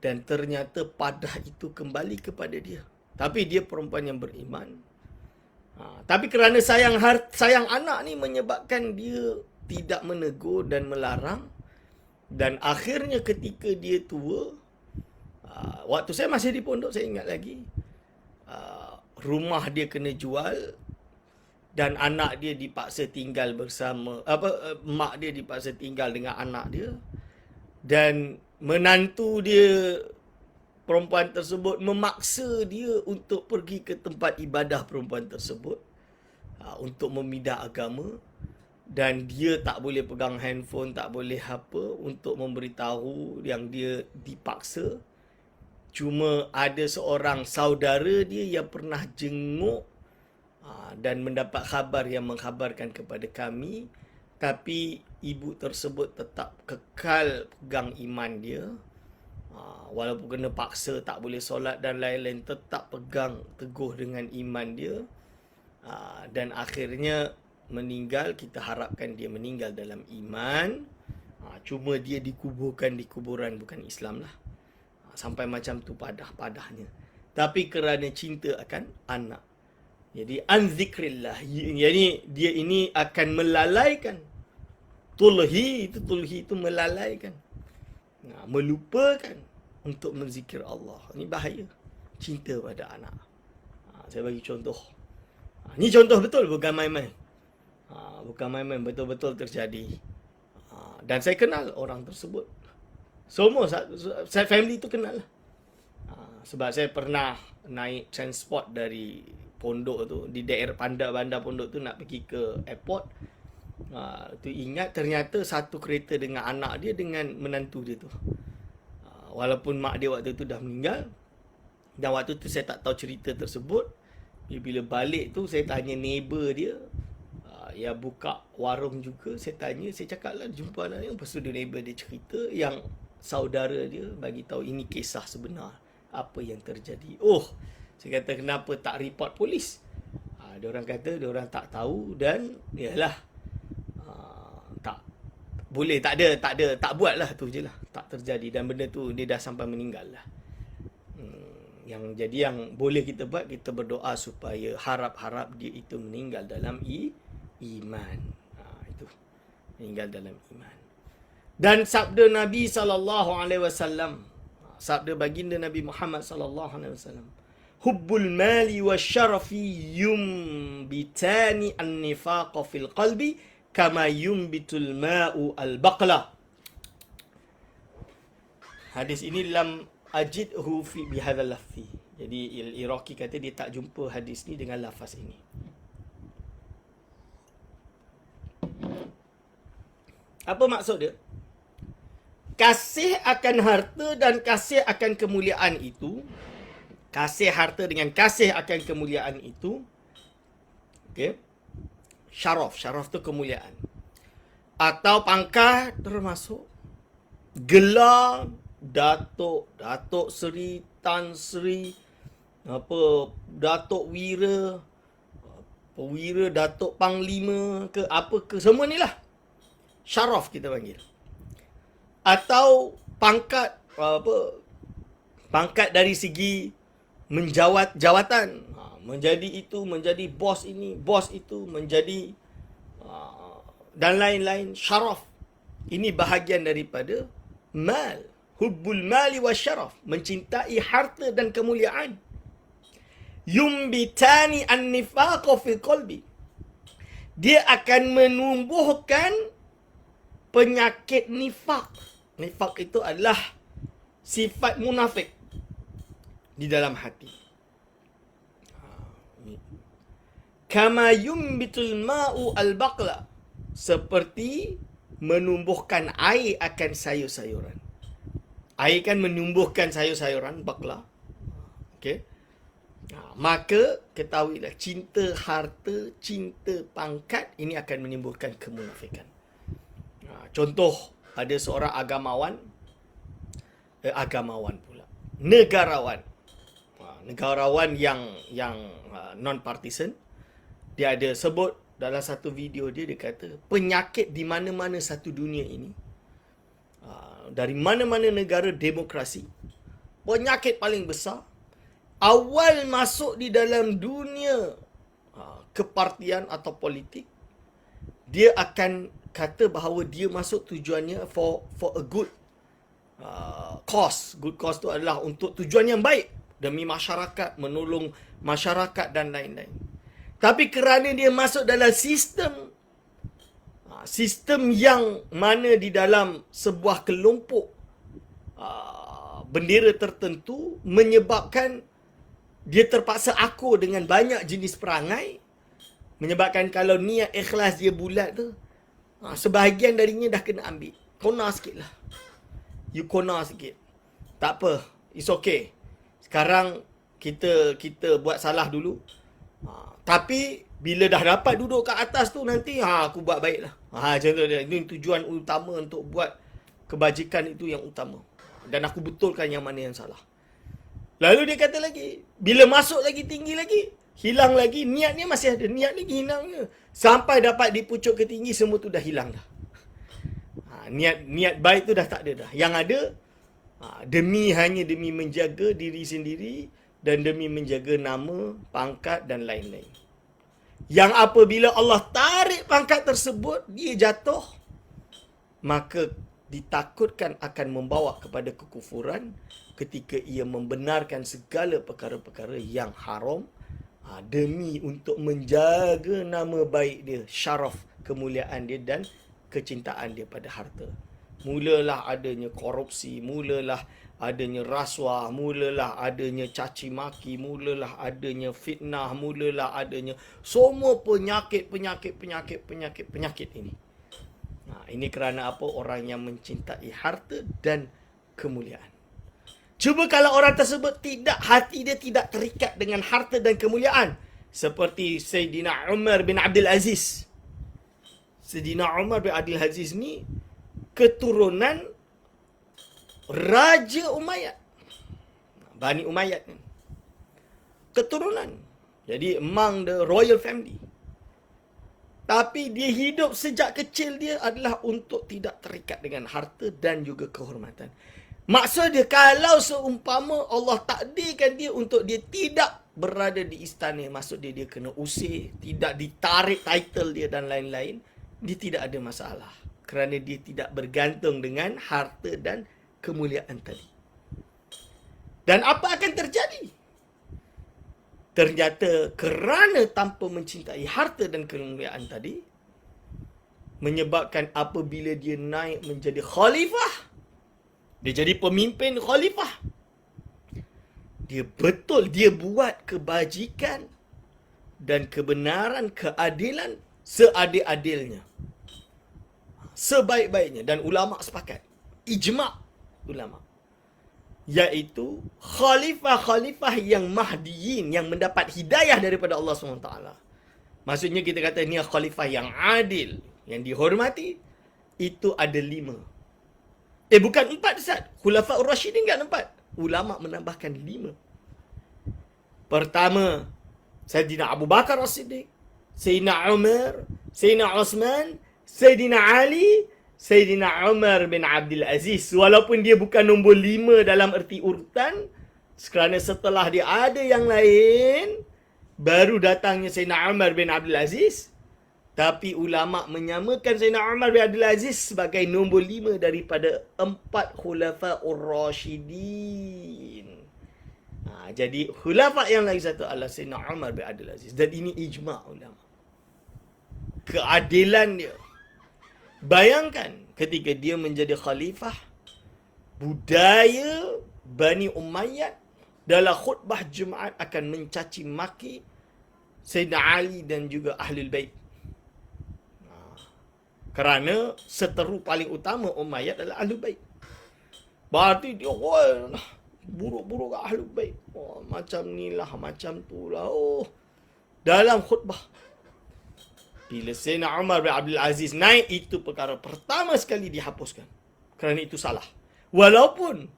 Dan ternyata padah itu kembali kepada dia. Tapi dia perempuan yang beriman. Tapi kerana sayang anak ni menyebabkan dia tidak menegur dan melarang. Dan akhirnya ketika dia tua, waktu saya masih di pondok, saya ingat lagi, rumah dia kena jual. Dan anak dia dipaksa tinggal bersama, mak dia dipaksa tinggal dengan anak dia. Dan menantu dia, perempuan tersebut, memaksa dia untuk pergi ke tempat ibadah perempuan tersebut. Untuk memidah agama. Dan dia tak boleh pegang handphone, tak boleh apa, untuk memberitahu yang dia dipaksa. Cuma ada seorang saudara dia yang pernah jenguk dan mendapat khabar yang mengkhabarkan kepada kami. Tapi ibu tersebut tetap kekal pegang iman dia. Walaupun kena paksa, tak boleh solat dan lain-lain, tetap pegang teguh dengan iman dia. Dan akhirnya meninggal. Kita harapkan dia meninggal dalam iman. Cuma dia dikuburkan di kuburan bukan Islam lah. Sampai macam tu padahnya. Tapi kerana cinta akan anak. Jadi anzikrillah. Jadi dia ini akan melalaikan. Tulhi itu melalaikan. Melupakan untuk menzikir Allah. Ini bahaya. Cinta pada anak. Saya bagi contoh. Ini contoh betul, bukan main-main. Bukan main-main, betul-betul terjadi. Dan saya kenal orang tersebut. Semua saya family tu kenal lah. Sebab saya pernah naik transport dari pondok tu, di daerah bandar pondok tu, nak pergi ke airport. Tu ingat ternyata satu kereta dengan anak dia dengan menantu dia tu. Walaupun mak dia waktu tu dah meninggal. Dan waktu tu saya tak tahu cerita tersebut. Bila balik tu saya tanya neighbor dia, yang buka warung juga. Saya tanya, saya cakap lah jumpa anak dia. Lepas tu dia neighbor dia cerita yang saudara dia bagi tahu ini kisah sebenar. Apa yang terjadi. Saya kata kenapa tak report polis? Dia orang kata dia orang tak tahu dan yalah, tak boleh, tak buat lah, tu je lah, tak terjadi. Dan benda tu dia dah sampai meninggal lah. Yang jadi yang boleh kita buat, kita berdoa supaya harap-harap dia itu meninggal dalam iman. Itu meninggal dalam iman. Dan sabda Nabi SAW, sabda baginda Nabi Muhammad SAW, hubbul mali wa syarafi yumbitani an-nifaqa fil qalbi kama yumbitul ma'u al-baqla. Hadis ini lam ajidhu fi bihadzal lafzi. Jadi Iraqi kata dia tak jumpa hadis ni dengan lafaz ini. Apa maksud dia? Kasih akan harta dan kasih akan kemuliaan itu, kasih harta dengan kasih akan kemuliaan itu, okey, syaraf tu kemuliaan. Atau pangkat termasuk gelar Datuk Seri, Tan Sri, Datuk Wira, Perwira, Datuk Panglima ke apa ke, semua ni lah syaraf kita panggil. Atau pangkat pangkat dari segi menjawat jawatan, menjadi itu, menjadi bos ini, bos itu, menjadi dan lain-lain, syaraf. Ini bahagian daripada mal, hubbul mali wasyaraf, mencintai harta dan kemuliaan. Yumbitani an-nifaqa fi qalbi, dia akan menumbuhkan penyakit nifak. Nifak itu adalah sifat munafik di dalam hati. Kama yumbitul ma'u al-baqla, seperti menumbuhkan air akan sayur-sayuran. Air kan menumbuhkan sayur-sayuran, baqla. Okey. Maka ketahuilah, cinta harta, cinta pangkat ini akan menimbulkan kemunafikan. Contoh, ada seorang negarawan yang non partisan. Dia ada sebut dalam satu video dia kata penyakit di mana-mana satu dunia ini, dari mana-mana negara demokrasi, penyakit paling besar awal masuk di dalam dunia kepartian atau politik, dia akan kata bahawa dia masuk tujuannya for a good cause. Good cause tu adalah untuk tujuan yang baik, demi masyarakat, menolong masyarakat dan lain-lain. Tapi kerana dia masuk dalam sistem yang mana di dalam sebuah kelompok bendera tertentu, menyebabkan dia terpaksa akur dengan banyak jenis perangai, menyebabkan kalau niat ikhlas dia bulat tu, sebahagian darinya dah kena ambil. Kona sikit lah. You kona sikit. Tak apa. It's okay. Sekarang kita buat salah dulu. Tapi bila dah dapat duduk kat atas tu, nanti aku buat baik lah. Macam tu dia. Ini tujuan utama untuk buat kebajikan itu yang utama. Dan aku betulkan yang mana yang salah. Lalu dia kata lagi, bila masuk lagi tinggi lagi, hilang lagi, niatnya masih ada. Niat lagi hilangnya. Sampai dapat di pucuk ketinggi, semua tu dah hilang dah. Niat baik tu dah tak ada dah. Yang ada, hanya demi menjaga diri sendiri dan demi menjaga nama, pangkat dan lain-lain. Yang apabila Allah tarik pangkat tersebut, dia jatuh, maka ditakutkan akan membawa kepada kekufuran ketika ia membenarkan segala perkara-perkara yang haram, demi untuk menjaga nama baik dia, syaraf, kemuliaan dia dan kecintaan dia pada harta. Mulalah adanya korupsi, mulalah adanya rasuah, mulalah adanya caci maki, mulalah adanya fitnah, mulalah adanya semua penyakit ini. Ini kerana apa? Orang yang mencintai harta dan kemuliaan. Cuba kalau orang tersebut hati dia tidak terikat dengan harta dan kemuliaan. Seperti Sayyidina Umar bin Abdul Aziz. Sayyidina Umar bin Abdul Aziz ni keturunan Raja Umayyad. Bani Umayyad ni. Keturunan. Jadi among the royal family. Tapi dia hidup sejak kecil dia adalah untuk tidak terikat dengan harta dan juga kehormatan. Maksud dia, kalau seumpama Allah takdirkan dia untuk dia tidak berada di istana, maksud dia kena usir, tidak ditarik title dia dan lain-lain, dia tidak ada masalah. Kerana dia tidak bergantung dengan harta dan kemuliaan tadi. Dan apa akan terjadi? Ternyata kerana tanpa mencintai harta dan kemuliaan tadi, menyebabkan apabila dia naik menjadi khalifah, dia jadi pemimpin khalifah, dia buat kebajikan dan kebenaran, keadilan seadil-adilnya, sebaik-baiknya. Dan ulama sepakat, ijma' ulama, iaitu khalifah-khalifah yang mahdiyin, yang mendapat hidayah daripada Allah SWT. Maksudnya kita kata ni khalifah yang adil, yang dihormati, itu ada 5. Bukan 4 Ustaz. Khulafaur Rasyidin kan 4. Ulama menambahkan 5. Pertama, Sayyidina Abu Bakar As-Siddiq, Sayyidina Umar, Sayyidina Osman, Sayyidina Ali, Sayyidina Umar bin Abdul Aziz. Walaupun dia bukan nombor 5 dalam erti urutan, kerana setelah dia ada yang lain, baru datangnya Sayyidina Umar bin Abdul Aziz. Tapi ulama menyamakan Sayyidina Umar bin Abdul Aziz sebagai nombor 5 daripada 4 Khulafaur Rasyidin. Jadi khulafah yang lagi satu adalah Sayyidina Umar bin Abdul Aziz. Dan ini ijma' ulama. Keadilan dia. Bayangkan ketika dia menjadi khalifah, budaya Bani Umayyad dalam khutbah Jumaat akan mencaci maki Sayyidina Ali dan juga Ahlul Bait. Kerana seteru paling utama Umayyad adalah Ahlul Bait. Berarti dia buruk-buruk kat Ahlul Bait. Macam ni lah, macam tu lah. Dalam khutbah, bila Sayyidina Umar bin Abdul Aziz naik, itu perkara pertama sekali dihapuskan. Kerana itu salah. Walaupun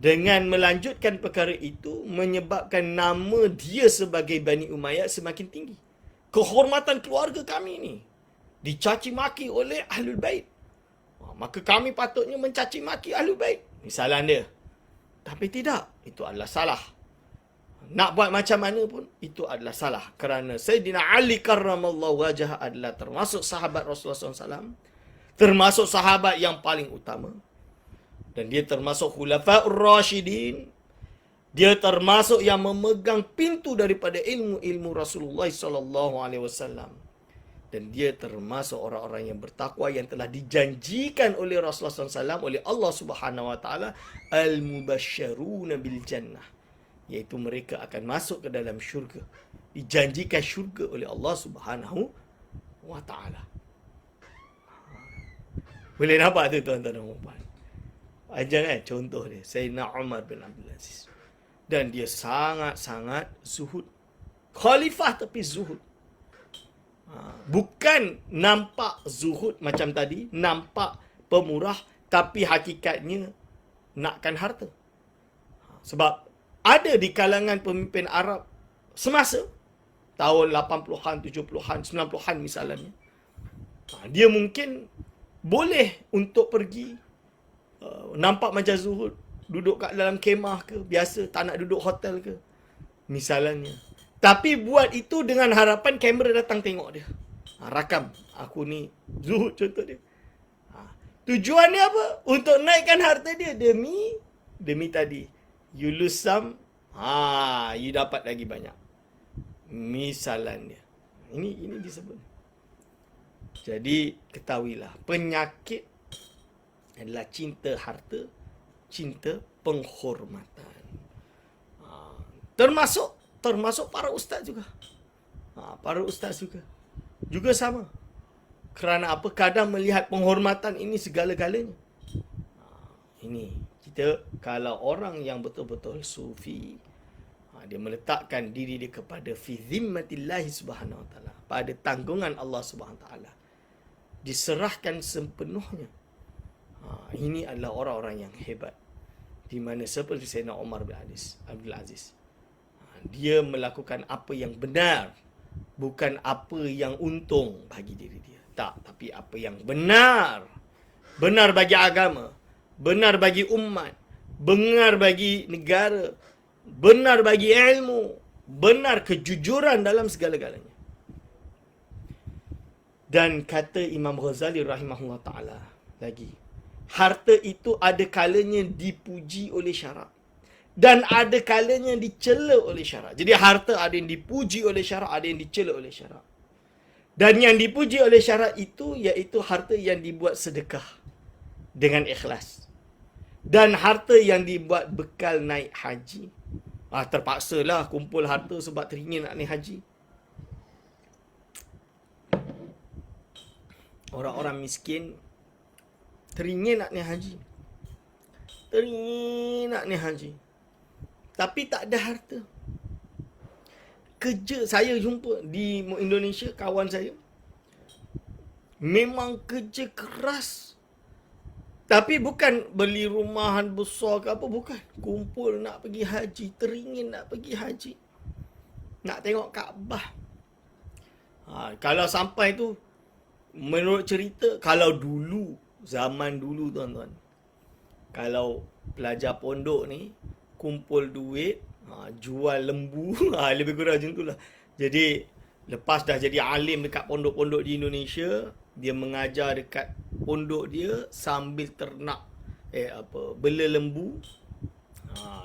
dengan melanjutkan perkara itu menyebabkan nama dia sebagai Bani Umayyad semakin tinggi. Kehormatan keluarga kami ni dicaci maki oleh Ahlul Bait. Maka kami patutnya mencaci maki Ahlul Bait. Misalan dia. Tapi tidak. Itu adalah salah. Nak buat macam mana pun, itu adalah salah. Kerana Sayyidina Ali karramallahu wajah adalah termasuk sahabat Rasulullah SAW. Termasuk sahabat yang paling utama. Dan dia termasuk Khulafaur Rasyidin. Dia termasuk yang memegang pintu daripada ilmu-ilmu Rasulullah SAW. Dan dia termasuk orang-orang yang bertakwa yang telah dijanjikan oleh Rasulullah SAW, oleh Allah Subhanahu Wa Taala, al-mubasysyaruna bil jannah, iaitu mereka akan masuk ke dalam syurga, dijanjikan syurga oleh Allah Subhanahu Wa Taala. Boleh nampak tu tuan-tuan dan puan? Jangan contoh dia, Sayyidina Umar bin Abdul Aziz. Dan dia sangat-sangat zuhud. Khalifah tapi zuhud. Bukan nampak zuhud macam tadi, nampak pemurah, tapi hakikatnya nakkan harta. Sebab ada di kalangan pemimpin Arab semasa tahun 80-an, 70-an, 90-an misalnya, dia mungkin boleh untuk pergi nampak macam zuhud, duduk kat dalam kemah ke, biasa tak nak duduk hotel ke, misalnya. Tapi buat itu dengan harapan kamera datang tengok dia. Rakam. Aku ni zuhud contoh dia. Tujuannya apa? Untuk naikkan harta dia. Demi tadi. You lose some, you dapat lagi banyak. Misalan dia. Ini disebut. Jadi ketahuilah, penyakit adalah cinta harta, cinta penghormatan. Termasuk para ustaz juga. Para ustaz juga sama. Kerana apa? Kadang melihat penghormatan ini segala-galanya. Ini kita, kalau orang yang betul-betul sufi, dia meletakkan diri dia kepada fi zimmatillahi subhanahu wa ta'ala, pada tanggungan Allah subhanahu wa ta'ala, diserahkan sepenuhnya. Ini adalah orang-orang yang hebat. Di mana seperti Sayyidina Umar bin Abdul Aziz, dia melakukan apa yang benar, bukan apa yang untung bagi diri dia. Tak, tapi apa yang benar. Benar bagi agama, benar bagi umat, benar bagi negara, benar bagi ilmu, benar kejujuran dalam segala-galanya. Dan kata Imam Ghazali rahimahullah ta'ala lagi, harta itu ada kalanya dipuji oleh syarak, dan ada kalanya dicela oleh syarak. Jadi harta ada yang dipuji oleh syarak, ada yang dicela oleh syarak. Dan yang dipuji oleh syarak itu iaitu harta yang dibuat sedekah dengan ikhlas. Dan harta yang dibuat bekal naik haji. Terpaksalah kumpul harta sebab teringin nak naik haji. Orang-orang miskin teringin nak naik haji. Teringin nak naik haji. Tapi tak ada harta. Kerja saya jumpa di Indonesia, kawan saya memang kerja keras. Tapi bukan beli rumahan besar ke apa, bukan. Kumpul nak pergi haji, teringin nak pergi haji. Nak tengok Kaabah. Kalau sampai tu, menurut cerita, kalau dulu, zaman dulu tuan-tuan, kalau pelajar pondok ni kumpul duit, jual lembu, lebih kurang macam tu lah. Jadi lepas dah jadi alim dekat pondok-pondok di Indonesia, dia mengajar dekat pondok dia sambil ternak bela lembu.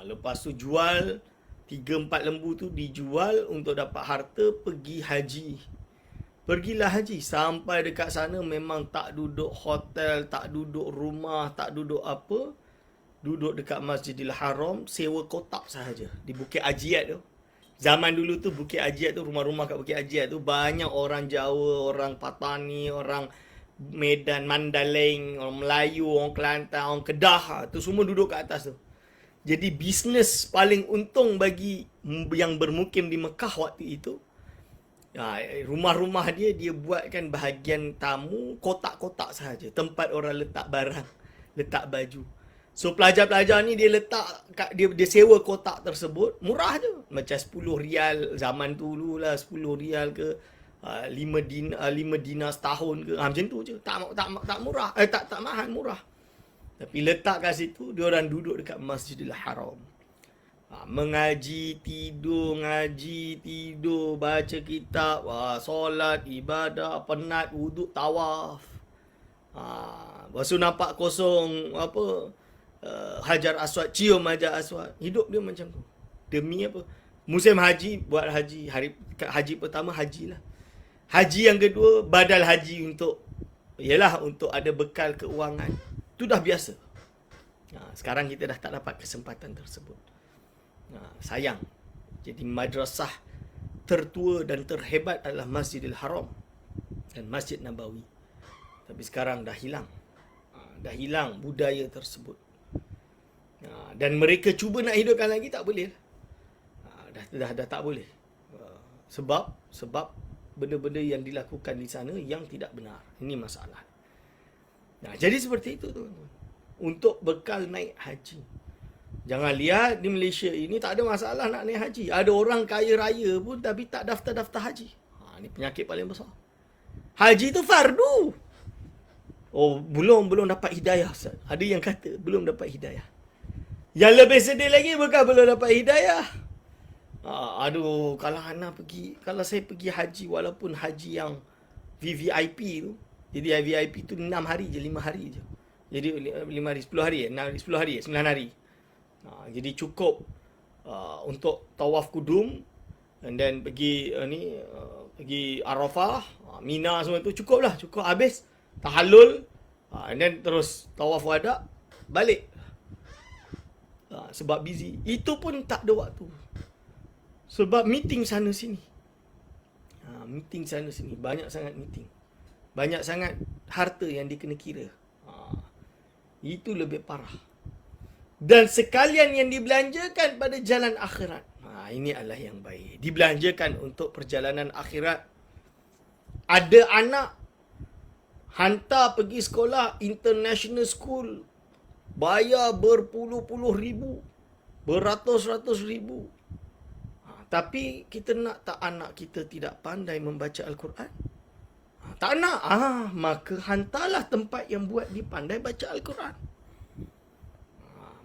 Lepas tu jual 3-4 lembu tu, dijual untuk dapat harta pergi haji. Pergilah haji. Sampai dekat sana memang tak duduk hotel, tak duduk rumah, tak duduk apa. Duduk dekat Masjidil Haram, sewa kotak sahaja di Bukit Hajiat tu. Zaman dulu tu Bukit Hajiat tu, rumah-rumah kat Bukit Hajiat tu banyak orang Jawa, orang Patani, orang Medan, Mandailing, orang Melayu, orang Kelantan, orang Kedah. Tu semua duduk kat atas tu. Jadi bisnes paling untung bagi yang bermukim di Mekah waktu itu, rumah-rumah dia buatkan bahagian tamu kotak-kotak sahaja, tempat orang letak barang, letak baju. So pelajar-pelajar ni dia letak dia sewa kotak tersebut, murah je, macam 10 rial zaman dulu lah, 10 rial ke 5 dinar setahun ke, macam tu je. Tak murah, tak mahal, murah. Tapi letak kat situ, dia orang duduk dekat Masjidil Haram. Mengaji, tidur, baca kitab, solat, ibadah, penat, wuduk, tawaf. Lepas tu nampak kosong Hajar Aswad, cium Hajar Aswad. Hidup dia macam tu. Demi apa? Musim haji, buat haji. Hari haji pertama, hajilah. Haji yang kedua, badal haji untuk ada bekal keuangan. Itu dah biasa. Sekarang kita dah tak dapat kesempatan tersebut. Sayang. Jadi madrasah tertua dan terhebat adalah Masjidil Haram dan Masjid Nabawi. Tapi sekarang dah hilang. Dah hilang budaya tersebut. Dan mereka cuba nak hidupkan lagi, tak boleh. Dah tak boleh. Sebab benda-benda yang dilakukan di sana yang tidak benar. Ini masalah. Jadi seperti itu tuan-tuan. Untuk bekal naik haji. Jangan lihat di Malaysia ini tak ada masalah nak naik haji. Ada orang kaya raya pun tapi tak daftar-daftar haji. Ini penyakit paling besar. Haji tu fardu. Belum dapat hidayah, Ustaz. Ada yang kata belum dapat hidayah. Yang lebih sedih lagi bukan belum dapat hidayah. Kalau saya pergi haji, walaupun haji yang VVIP tu, jadi VIP tu 6 hari je, 5 hari je. Jadi 5 hari, 10 hari, 10 hari, 9 hari. Jadi cukup untuk tawaf kudum, and then pergi pergi Arafah, Mina semua tu, cukup habis tahallul, and then terus tawaf wada, balik. Sebab busy. Itu pun tak ada waktu. Sebab meeting sana sini. Meeting sana sini, banyak sangat meeting. Banyak sangat harta yang dikena kira. Itu lebih parah. Dan sekalian yang dibelanjakan pada jalan akhirat. Ini adalah yang baik. Dibelanjakan untuk perjalanan akhirat. Ada anak hantar pergi sekolah international school, bayar berpuluh-puluh ribu, beratus-ratus ribu. Tapi kita nak tak anak kita tidak pandai membaca Al-Quran? Tak nak. Maka hantarlah tempat yang buat dia pandai baca Al-Quran.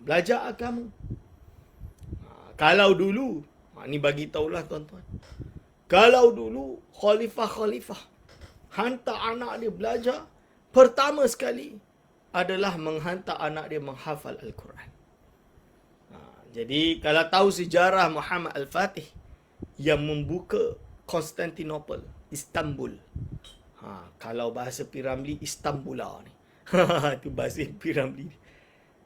Belajar agama. Kalau dulu, ni bagi tahulah tuan-tuan. Kalau dulu khalifah hantar anak dia belajar, pertama sekali adalah menghantar anak dia menghafal Al-Quran. Jadi kalau tahu sejarah Muhammad Al-Fatih yang membuka Konstantinopel, Istanbul, Kalau bahasa Piramli, Istanbula ni. Itu bahasa Piramli.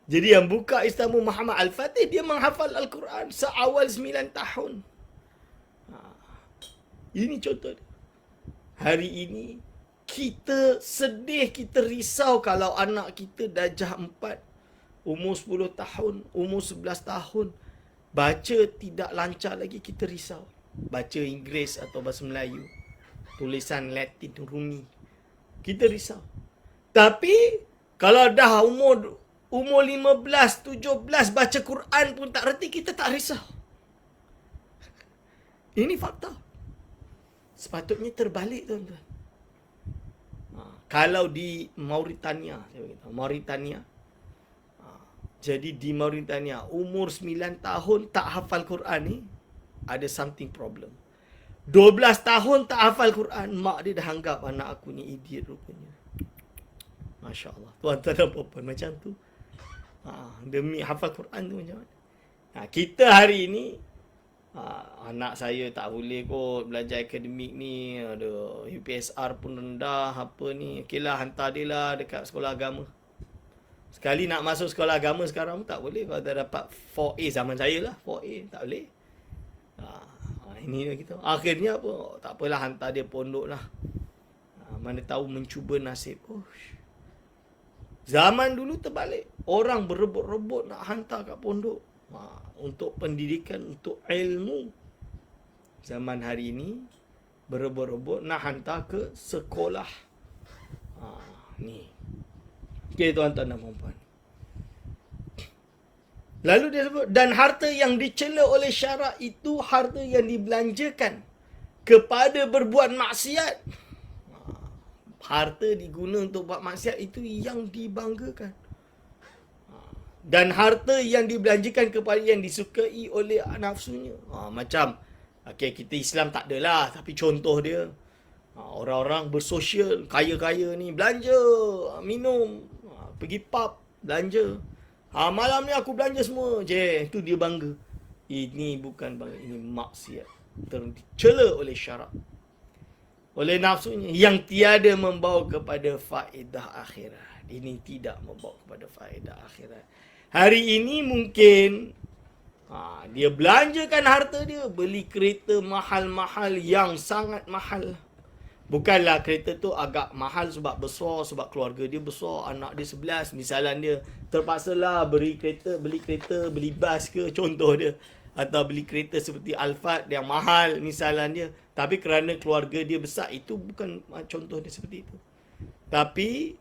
Jadi yang buka Istanbul Muhammad Al-Fatih, dia menghafal Al-Quran seawal 9 tahun. Ini contoh dia. Hari ini, kita sedih, kita risau kalau anak kita darjah 4, umur 10 tahun, umur 11 tahun, baca tidak lancar lagi, kita risau. Baca Inggeris atau bahasa Melayu, tulisan Latin, Rumi, kita risau. Tapi, kalau dah umur 15, 17, baca Quran pun tak reti, kita tak risau. Ini fakta. Sepatutnya terbalik, tuan-tuan. Kalau di Mauritania, jadi di Mauritania, umur 9 tahun tak hafal Quran ni, ada something problem. 12 tahun tak hafal Quran, mak dia dah anggap anak aku ni idiot rupanya. Masya Allah. Tuan-tuan dan puan-puan, macam tu. Demi hafal Quran tu macam mana? Kita hari ini, anak saya tak boleh kot belajar akademik ni, ada UPSR pun rendah, apa ni, okeylah hantar dia lah dekat sekolah agama. Sekali nak masuk sekolah agama sekarang tak boleh, kalau dah dapat 4A, zaman saya lah 4A, tak boleh. Ini kita akhirnya apa, tak apalah, hantar dia pondok lah. Mana tahu mencuba nasib. Zaman dulu terbalik, orang berebut-rebut nak hantar kat pondok, untuk pendidikan, untuk ilmu. Zaman hari ini berebut-rebut nak hantar ke sekolah. Ni. Okey, tuan-tuan dan puan-puan. Lalu dia sebut, dan harta yang dicela oleh syarak itu harta yang dibelanjakan kepada berbuat maksiat. Harta diguna untuk buat maksiat itu yang dibanggakan. Dan harta yang dibelanjakan kepada yang disukai oleh nafsunya. Macam, kita Islam tak adalah, tapi contoh dia, orang-orang bersosial, kaya-kaya ni, belanja, minum, pergi pub, belanja. Malam ni aku belanja semua. Itu dia bangga. Ini bukan bangga, ini maksiat. Tercela oleh syarak, oleh nafsunya, yang tiada membawa kepada faedah akhirat. Ini tidak membawa kepada faedah akhirat. Hari ini mungkin dia belanjakan harta dia, beli kereta mahal-mahal yang sangat mahal. Bukanlah kereta tu agak mahal sebab besar, sebab keluarga dia besar, anak dia 11, misalan dia terpaksalah beli kereta, beli bas ke, contoh dia, atau beli kereta seperti Alphard yang mahal, misalan dia. Tapi kerana keluarga dia besar, itu bukan contoh dia seperti itu. Tapi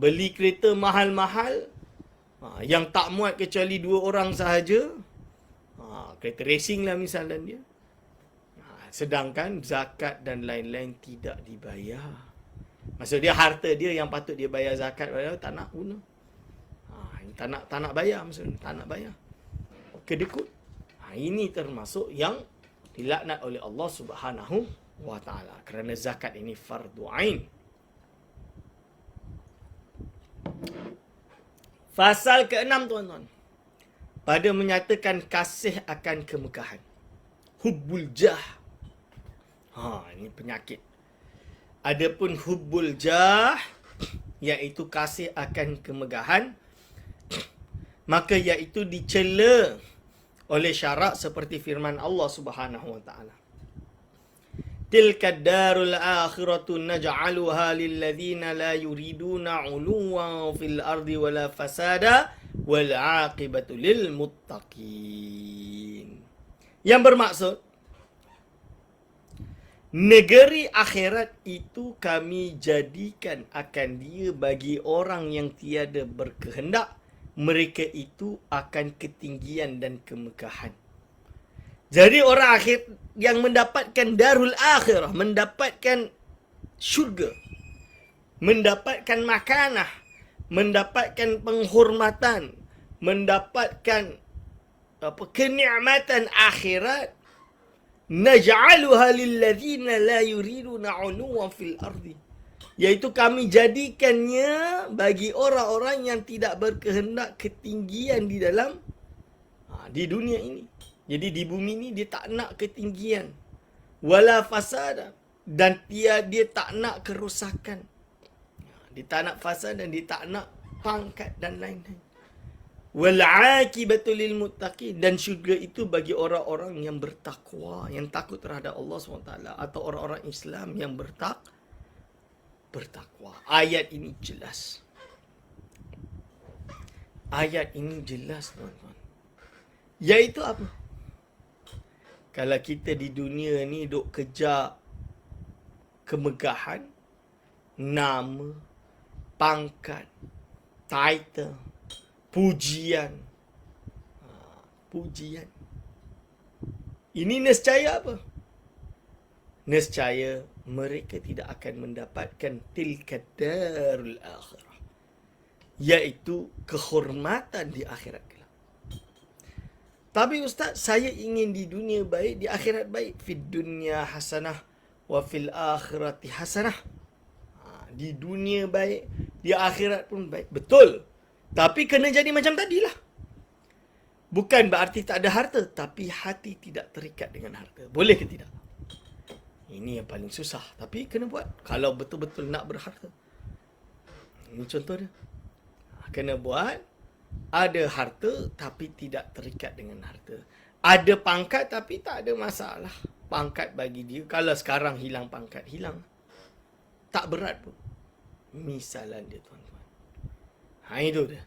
beli kereta mahal-mahal yang tak muat kecuali 2 orang sahaja, kereta racing lah misalan dia. Sedangkan zakat dan lain-lain tidak dibayar. Maksud dia harta dia yang patut dia bayar zakat, tak nak guna. Tak nak bayar, maksudnya tak nak bayar. Kedekut. Ini termasuk yang dilaknat oleh Allah Subhanahu wa taala, kerana zakat ini fardu ain. Fasal ke-6, tuan-tuan, pada menyatakan kasih akan kemegahan. Hubbul jah. Ini penyakit. Adapun hubbul jah, iaitu kasih akan kemegahan, maka iaitu dicela oleh syarak seperti firman Allah Subhanahu wa taala. Tilka darul akhiratu naj'aluha lil ladzina la yuriduna 'uluwan fil ardi wala fasada wal 'aqibatu lil muttaqin. Yang bermaksud, negeri akhirat itu kami jadikan akan dia bagi orang yang tiada berkehendak, mereka itu akan ketinggian dan kemegahan. Jadi orang akhir yang mendapatkan darul akhirah, mendapatkan syurga, mendapatkan makanah, mendapatkan penghormatan, mendapatkan kenikmatan akhirat, naj'aluha lilladzina la yuriduna 'uluwan fil ardi, iaitu kami jadikannya bagi orang-orang yang tidak berkehendak ketinggian di dalam di dunia ini. Jadi di bumi ini dia tak nak ketinggian. Wala fasada, Dan dia tak nak kerosakan. Dia tak nak fasad dan dia tak nak pangkat dan lain-lain. Wal aqibatu lil muttaqin, dan syurga itu bagi orang-orang yang bertakwa, yang takut terhadap Allah SWT, atau orang-orang Islam yang bertakwa. Ayat ini jelas. Ayat ini jelas, tuan-tuan. Iaitu apa? Kalau kita di dunia ni duk kejar kemegahan, nama, pangkat, title, pujian. Pujian. Ini nescaya apa? Nescaya mereka tidak akan mendapatkan tilka darul akhirah, iaitu kehormatan di akhirat kelak. Tapi Ustaz, saya ingin di dunia baik, di akhirat baik. Fid dunya hasanah wa fil akhirati hasanah. Di dunia baik, di akhirat pun baik. Betul. Tapi kena jadi macam tadilah. Bukan berarti tak ada harta, tapi hati tidak terikat dengan harta. Boleh ke tidak? Ini yang paling susah. Tapi kena buat. Kalau betul-betul nak berharta. Ini contoh dia. Kena buat. Ada harta tapi tidak terikat dengan harta. Ada pangkat tapi tak ada masalah. Pangkat bagi dia, kalau sekarang hilang pangkat, hilang. Tak berat pun. Misalan dia, tuan-tuan. Itu dia.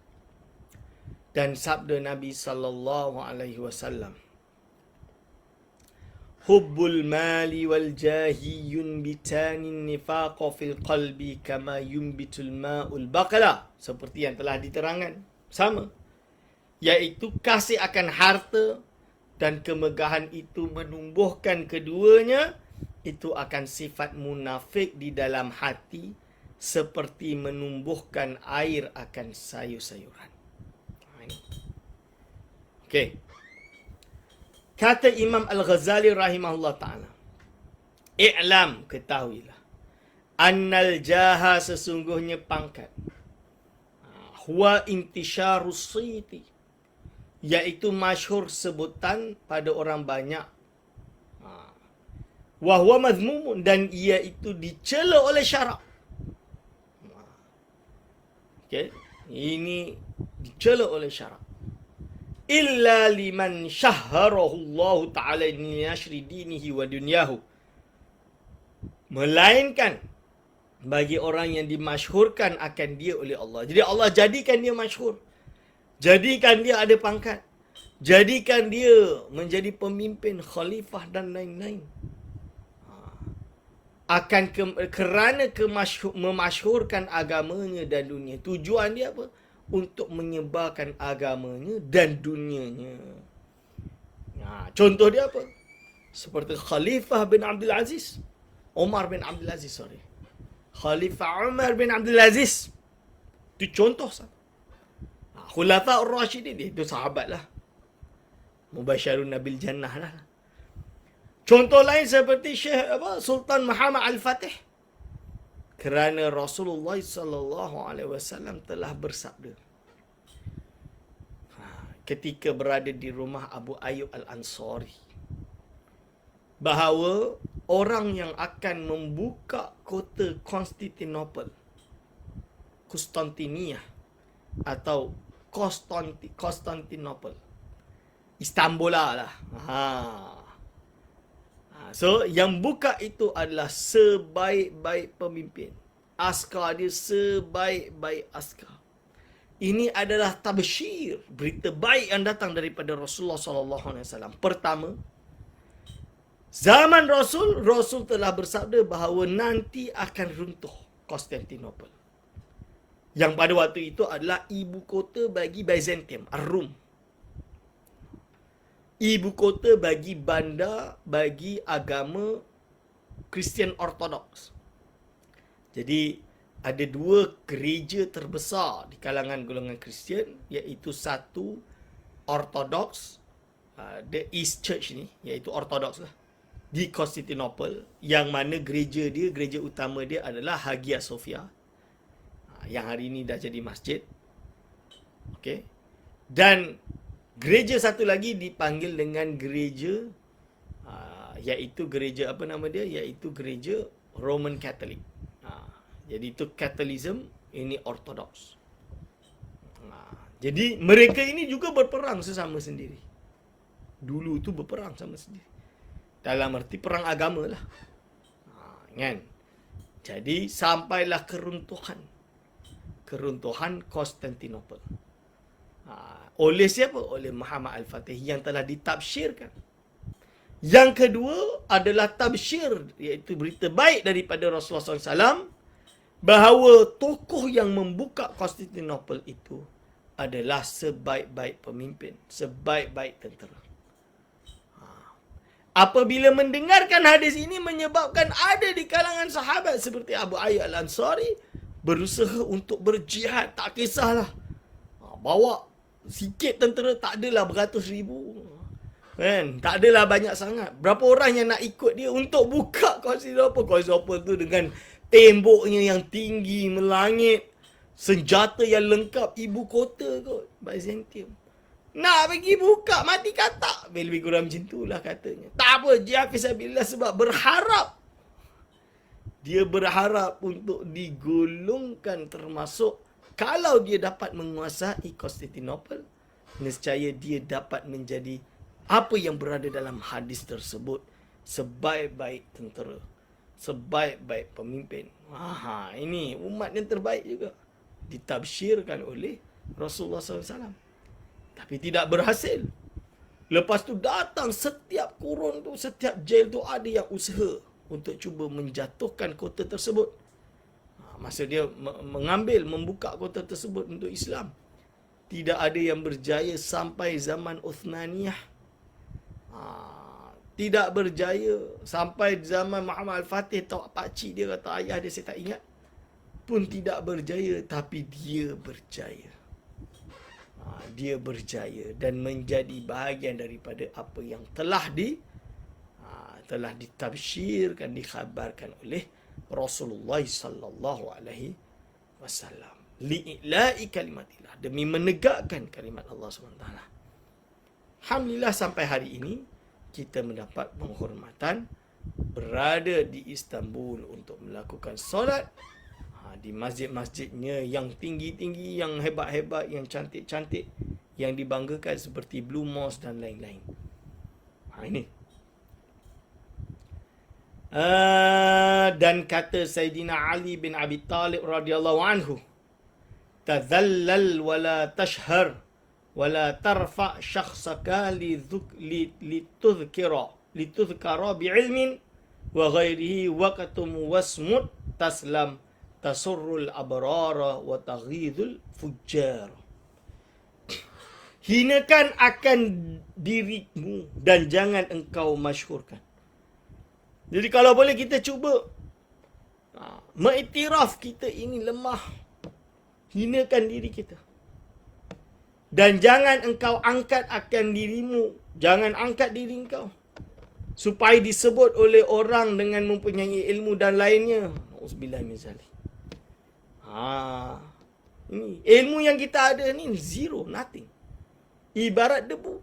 Dan sabda Nabi SAW, Hubbul mali wal jahi yunbitanin nifaqa fil qalbi kama yunbitul ma'ul baqala. Seperti yang telah diterangkan. Sama. Iaitu kasih akan harta dan kemegahan itu menumbuhkan keduanya. Itu akan sifat munafik di dalam hati seperti menumbuhkan air akan sayur-sayuran. Okey. Kata Imam Al-Ghazali rahimahullah ta'ala, I'lam, ketahuilah, annal jaha, sesungguhnya pangkat, huwa intisyarus siti, iaitu masyhur sebutan pada orang banyak. Wa huwa madhmumun, dan ia itu dicela oleh syarak. Okey, ini dicela oleh syarak. Illa liman syahharahu Allah Ta'ala li nashri dinihi wa dunyahu. Melainkan bagi orang yang dimasyhurkan akan dia oleh Allah. Jadi Allah jadikan dia masyhur. Jadikan dia ada pangkat. Jadikan dia menjadi pemimpin, khalifah dan lain-lain. Kerana memasyhurkan agamanya dan dunia. Tujuan dia apa? Untuk menyebarkan agamanya dan dunianya. Contoh dia apa? Seperti Khalifah bin Abdul Aziz. Umar bin Abdul Aziz, Khalifah Umar bin Abdul Aziz. Itu contoh satu. Khulafa Ar-Rashidin, itu sahabat lah. Mubasyarun Nabil Jannah lah. Contoh lain seperti Sultan Muhammad Al-Fatih. Kerana Rasulullah SAW telah bersabda ketika berada di rumah Abu Ayyub Al-Ansari, bahawa orang yang akan membuka kota Konstantinopel, Konstantinia atau Konstantinopel, Istanbul lah. So, yang buka itu adalah sebaik-baik pemimpin. Askar dia sebaik-baik askar. Ini adalah tabsyir, berita baik yang datang daripada Rasulullah SAW. Pertama, zaman Rasul telah bersabda bahawa nanti akan runtuh Konstantinopel. Yang pada waktu itu adalah ibu kota bagi Byzantium, Ar-Rum. Ibu kota bagi bandar, bagi agama Kristian Ortodoks. Jadi, ada dua gereja terbesar di kalangan golongan Kristian, iaitu satu Ortodoks, the East Church ni, iaitu Ortodoks lah, di Konstantinopel, yang mana gereja utama dia adalah Hagia Sophia, yang hari ini dah jadi masjid. Okey. Dan gereja satu lagi dipanggil dengan gereja Iaitu gereja, apa nama dia? Iaitu gereja Roman Catholic. Jadi itu Catholicism, ini Orthodox. Jadi mereka ini juga berperang sesama sendiri. Dulu tu berperang sama sendiri. Dalam arti perang agama lah. Kan? Jadi sampailah keruntuhan Konstantinopel. Oleh siapa? Oleh Muhammad Al-Fatih yang telah ditafsirkan. Yang kedua adalah tabsyir, iaitu berita baik daripada Rasulullah SAW bahawa tokoh yang membuka Konstantinopel itu adalah sebaik-baik pemimpin, sebaik-baik tentera. Apabila mendengarkan hadis ini menyebabkan ada di kalangan sahabat seperti Abu Ayyub Al-Ansari berusaha untuk berjihad, tak kisahlah. Bawa sikit tentera, tak adalah beratus ribu. Kan? Tak adalah banyak sangat. Berapa orang yang nak ikut dia untuk buka Konstantinopel? Konstantinopel tu dengan temboknya yang tinggi melangit, senjata yang lengkap, ibu kota kot, Byzantium. Nak pergi buka, mati katak. Lebih kurang macam itulah katanya. Tak apa, jihad fisabilillah sebab berharap. Dia berharap untuk digolongkan termasuk kalau dia dapat menguasai Konstantinopel, nescaya dia dapat menjadi apa yang berada dalam hadis tersebut, sebaik-baik tentera, sebaik-baik pemimpin. Ini umat yang terbaik juga. Ditabsyirkan oleh Rasulullah SAW. Tapi tidak berhasil. Lepas tu datang setiap kurun tu, setiap jail tu ada yang usaha untuk cuba menjatuhkan kota tersebut. Masa dia mengambil, membuka kota tersebut untuk Islam, tidak ada yang berjaya sampai zaman Uthmaniyah. Tidak berjaya sampai zaman Muhammad Al-Fatih. Tahu pakcik dia kata ayah dia, saya tak ingat. Pun tidak berjaya, tapi dia berjaya. Dia berjaya dan menjadi bahagian daripada apa yang telah ditafsirkan, dikhabarkan oleh Rasulullah sallallahu alaihi wasallam. Li'ila'i kalimatillah, demi menegakkan kalimat Allah SWT. Alhamdulillah sampai hari ini kita mendapat penghormatan berada di Istanbul untuk melakukan solat di masjid-masjidnya yang tinggi-tinggi, yang hebat-hebat, yang cantik-cantik, yang dibanggakan seperti Blue Mosque dan lain-lain. Ini. Dan kata Sayyidina Ali bin Abi Talib radhiyallahu anhu, tadhallal wala tashhar wala tarfa' syakhsaka litudhkara bi'ilmin wa ghairihi waqtum wasmut taslam tasurrul abrara wa taghidul fujjar. Hinakan akan dirimu dan jangan engkau masyhurkan. Jadi kalau boleh kita cuba mengiktiraf kita ini lemah. Hinakan diri kita. Dan jangan engkau angkat akan dirimu. Jangan angkat diri engkau. Supaya disebut oleh orang dengan mempunyai ilmu dan lainnya. Auzubillah min zalik. Ini ilmu yang kita ada ni zero, nothing. Ibarat debu.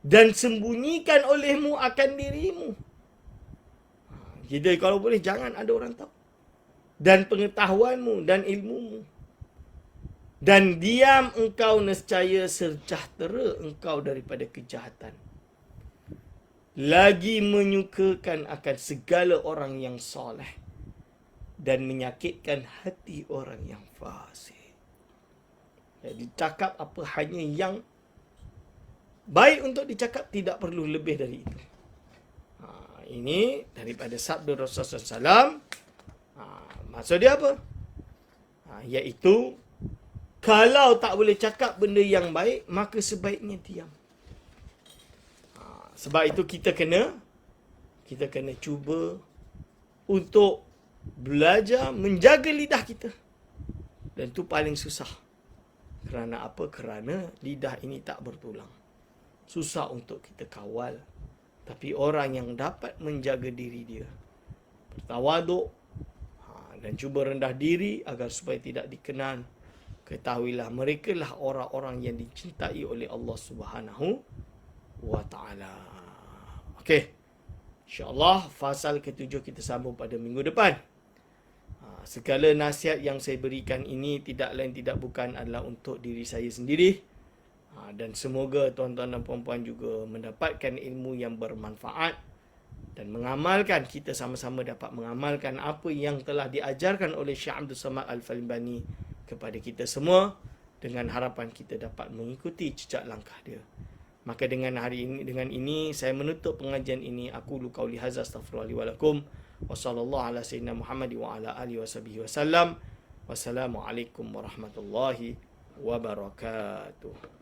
Dan sembunyikan olehmu akan dirimu. Jadi kalau boleh jangan ada orang tahu. Dan pengetahuanmu dan ilmumu. Dan diam engkau, nescaya sejahtera engkau daripada kejahatan. Lagi menyukakan akan segala orang yang soleh. Dan menyakitkan hati orang yang fasik. Jadi cakap apa hanya yang baik untuk dicakap, tidak perlu lebih dari itu. Ini daripada sabda Rasulullah SAW. Maksud dia apa? Iaitu, kalau tak boleh cakap benda yang baik, maka sebaiknya diam. Sebab itu kita kena cuba untuk belajar menjaga lidah kita. Dan itu paling susah. Kerana apa? Kerana lidah ini tak bertulang. Susah untuk kita kawal. Tapi orang yang dapat menjaga diri dia, bertawaduk dan cuba rendah diri agar supaya tidak dikenal, ketahuilah mereka lah orang-orang yang dicintai oleh Allah Subhanahu wa ta'ala. Okey. InsyaAllah fasal ke-7 kita sambung pada minggu depan. Segala nasihat yang saya berikan ini tidak lain tidak bukan adalah untuk diri saya sendiri. Dan semoga tuan-tuan dan puan-puan juga mendapatkan ilmu yang bermanfaat dan mengamalkan, kita sama-sama dapat mengamalkan apa yang telah diajarkan oleh Syekh Abdul Samad Al-Falimbani kepada kita semua, dengan harapan kita dapat mengikuti jejak langkah dia. Maka dengan ini saya menutup pengajian ini. Aku lu qauli hadza astaghfirullahi wa lakum wa sallallahu ala sayyidina Muhammad wa ala alihi wasallam. Wassalamualaikum warahmatullahi wabarakatuh.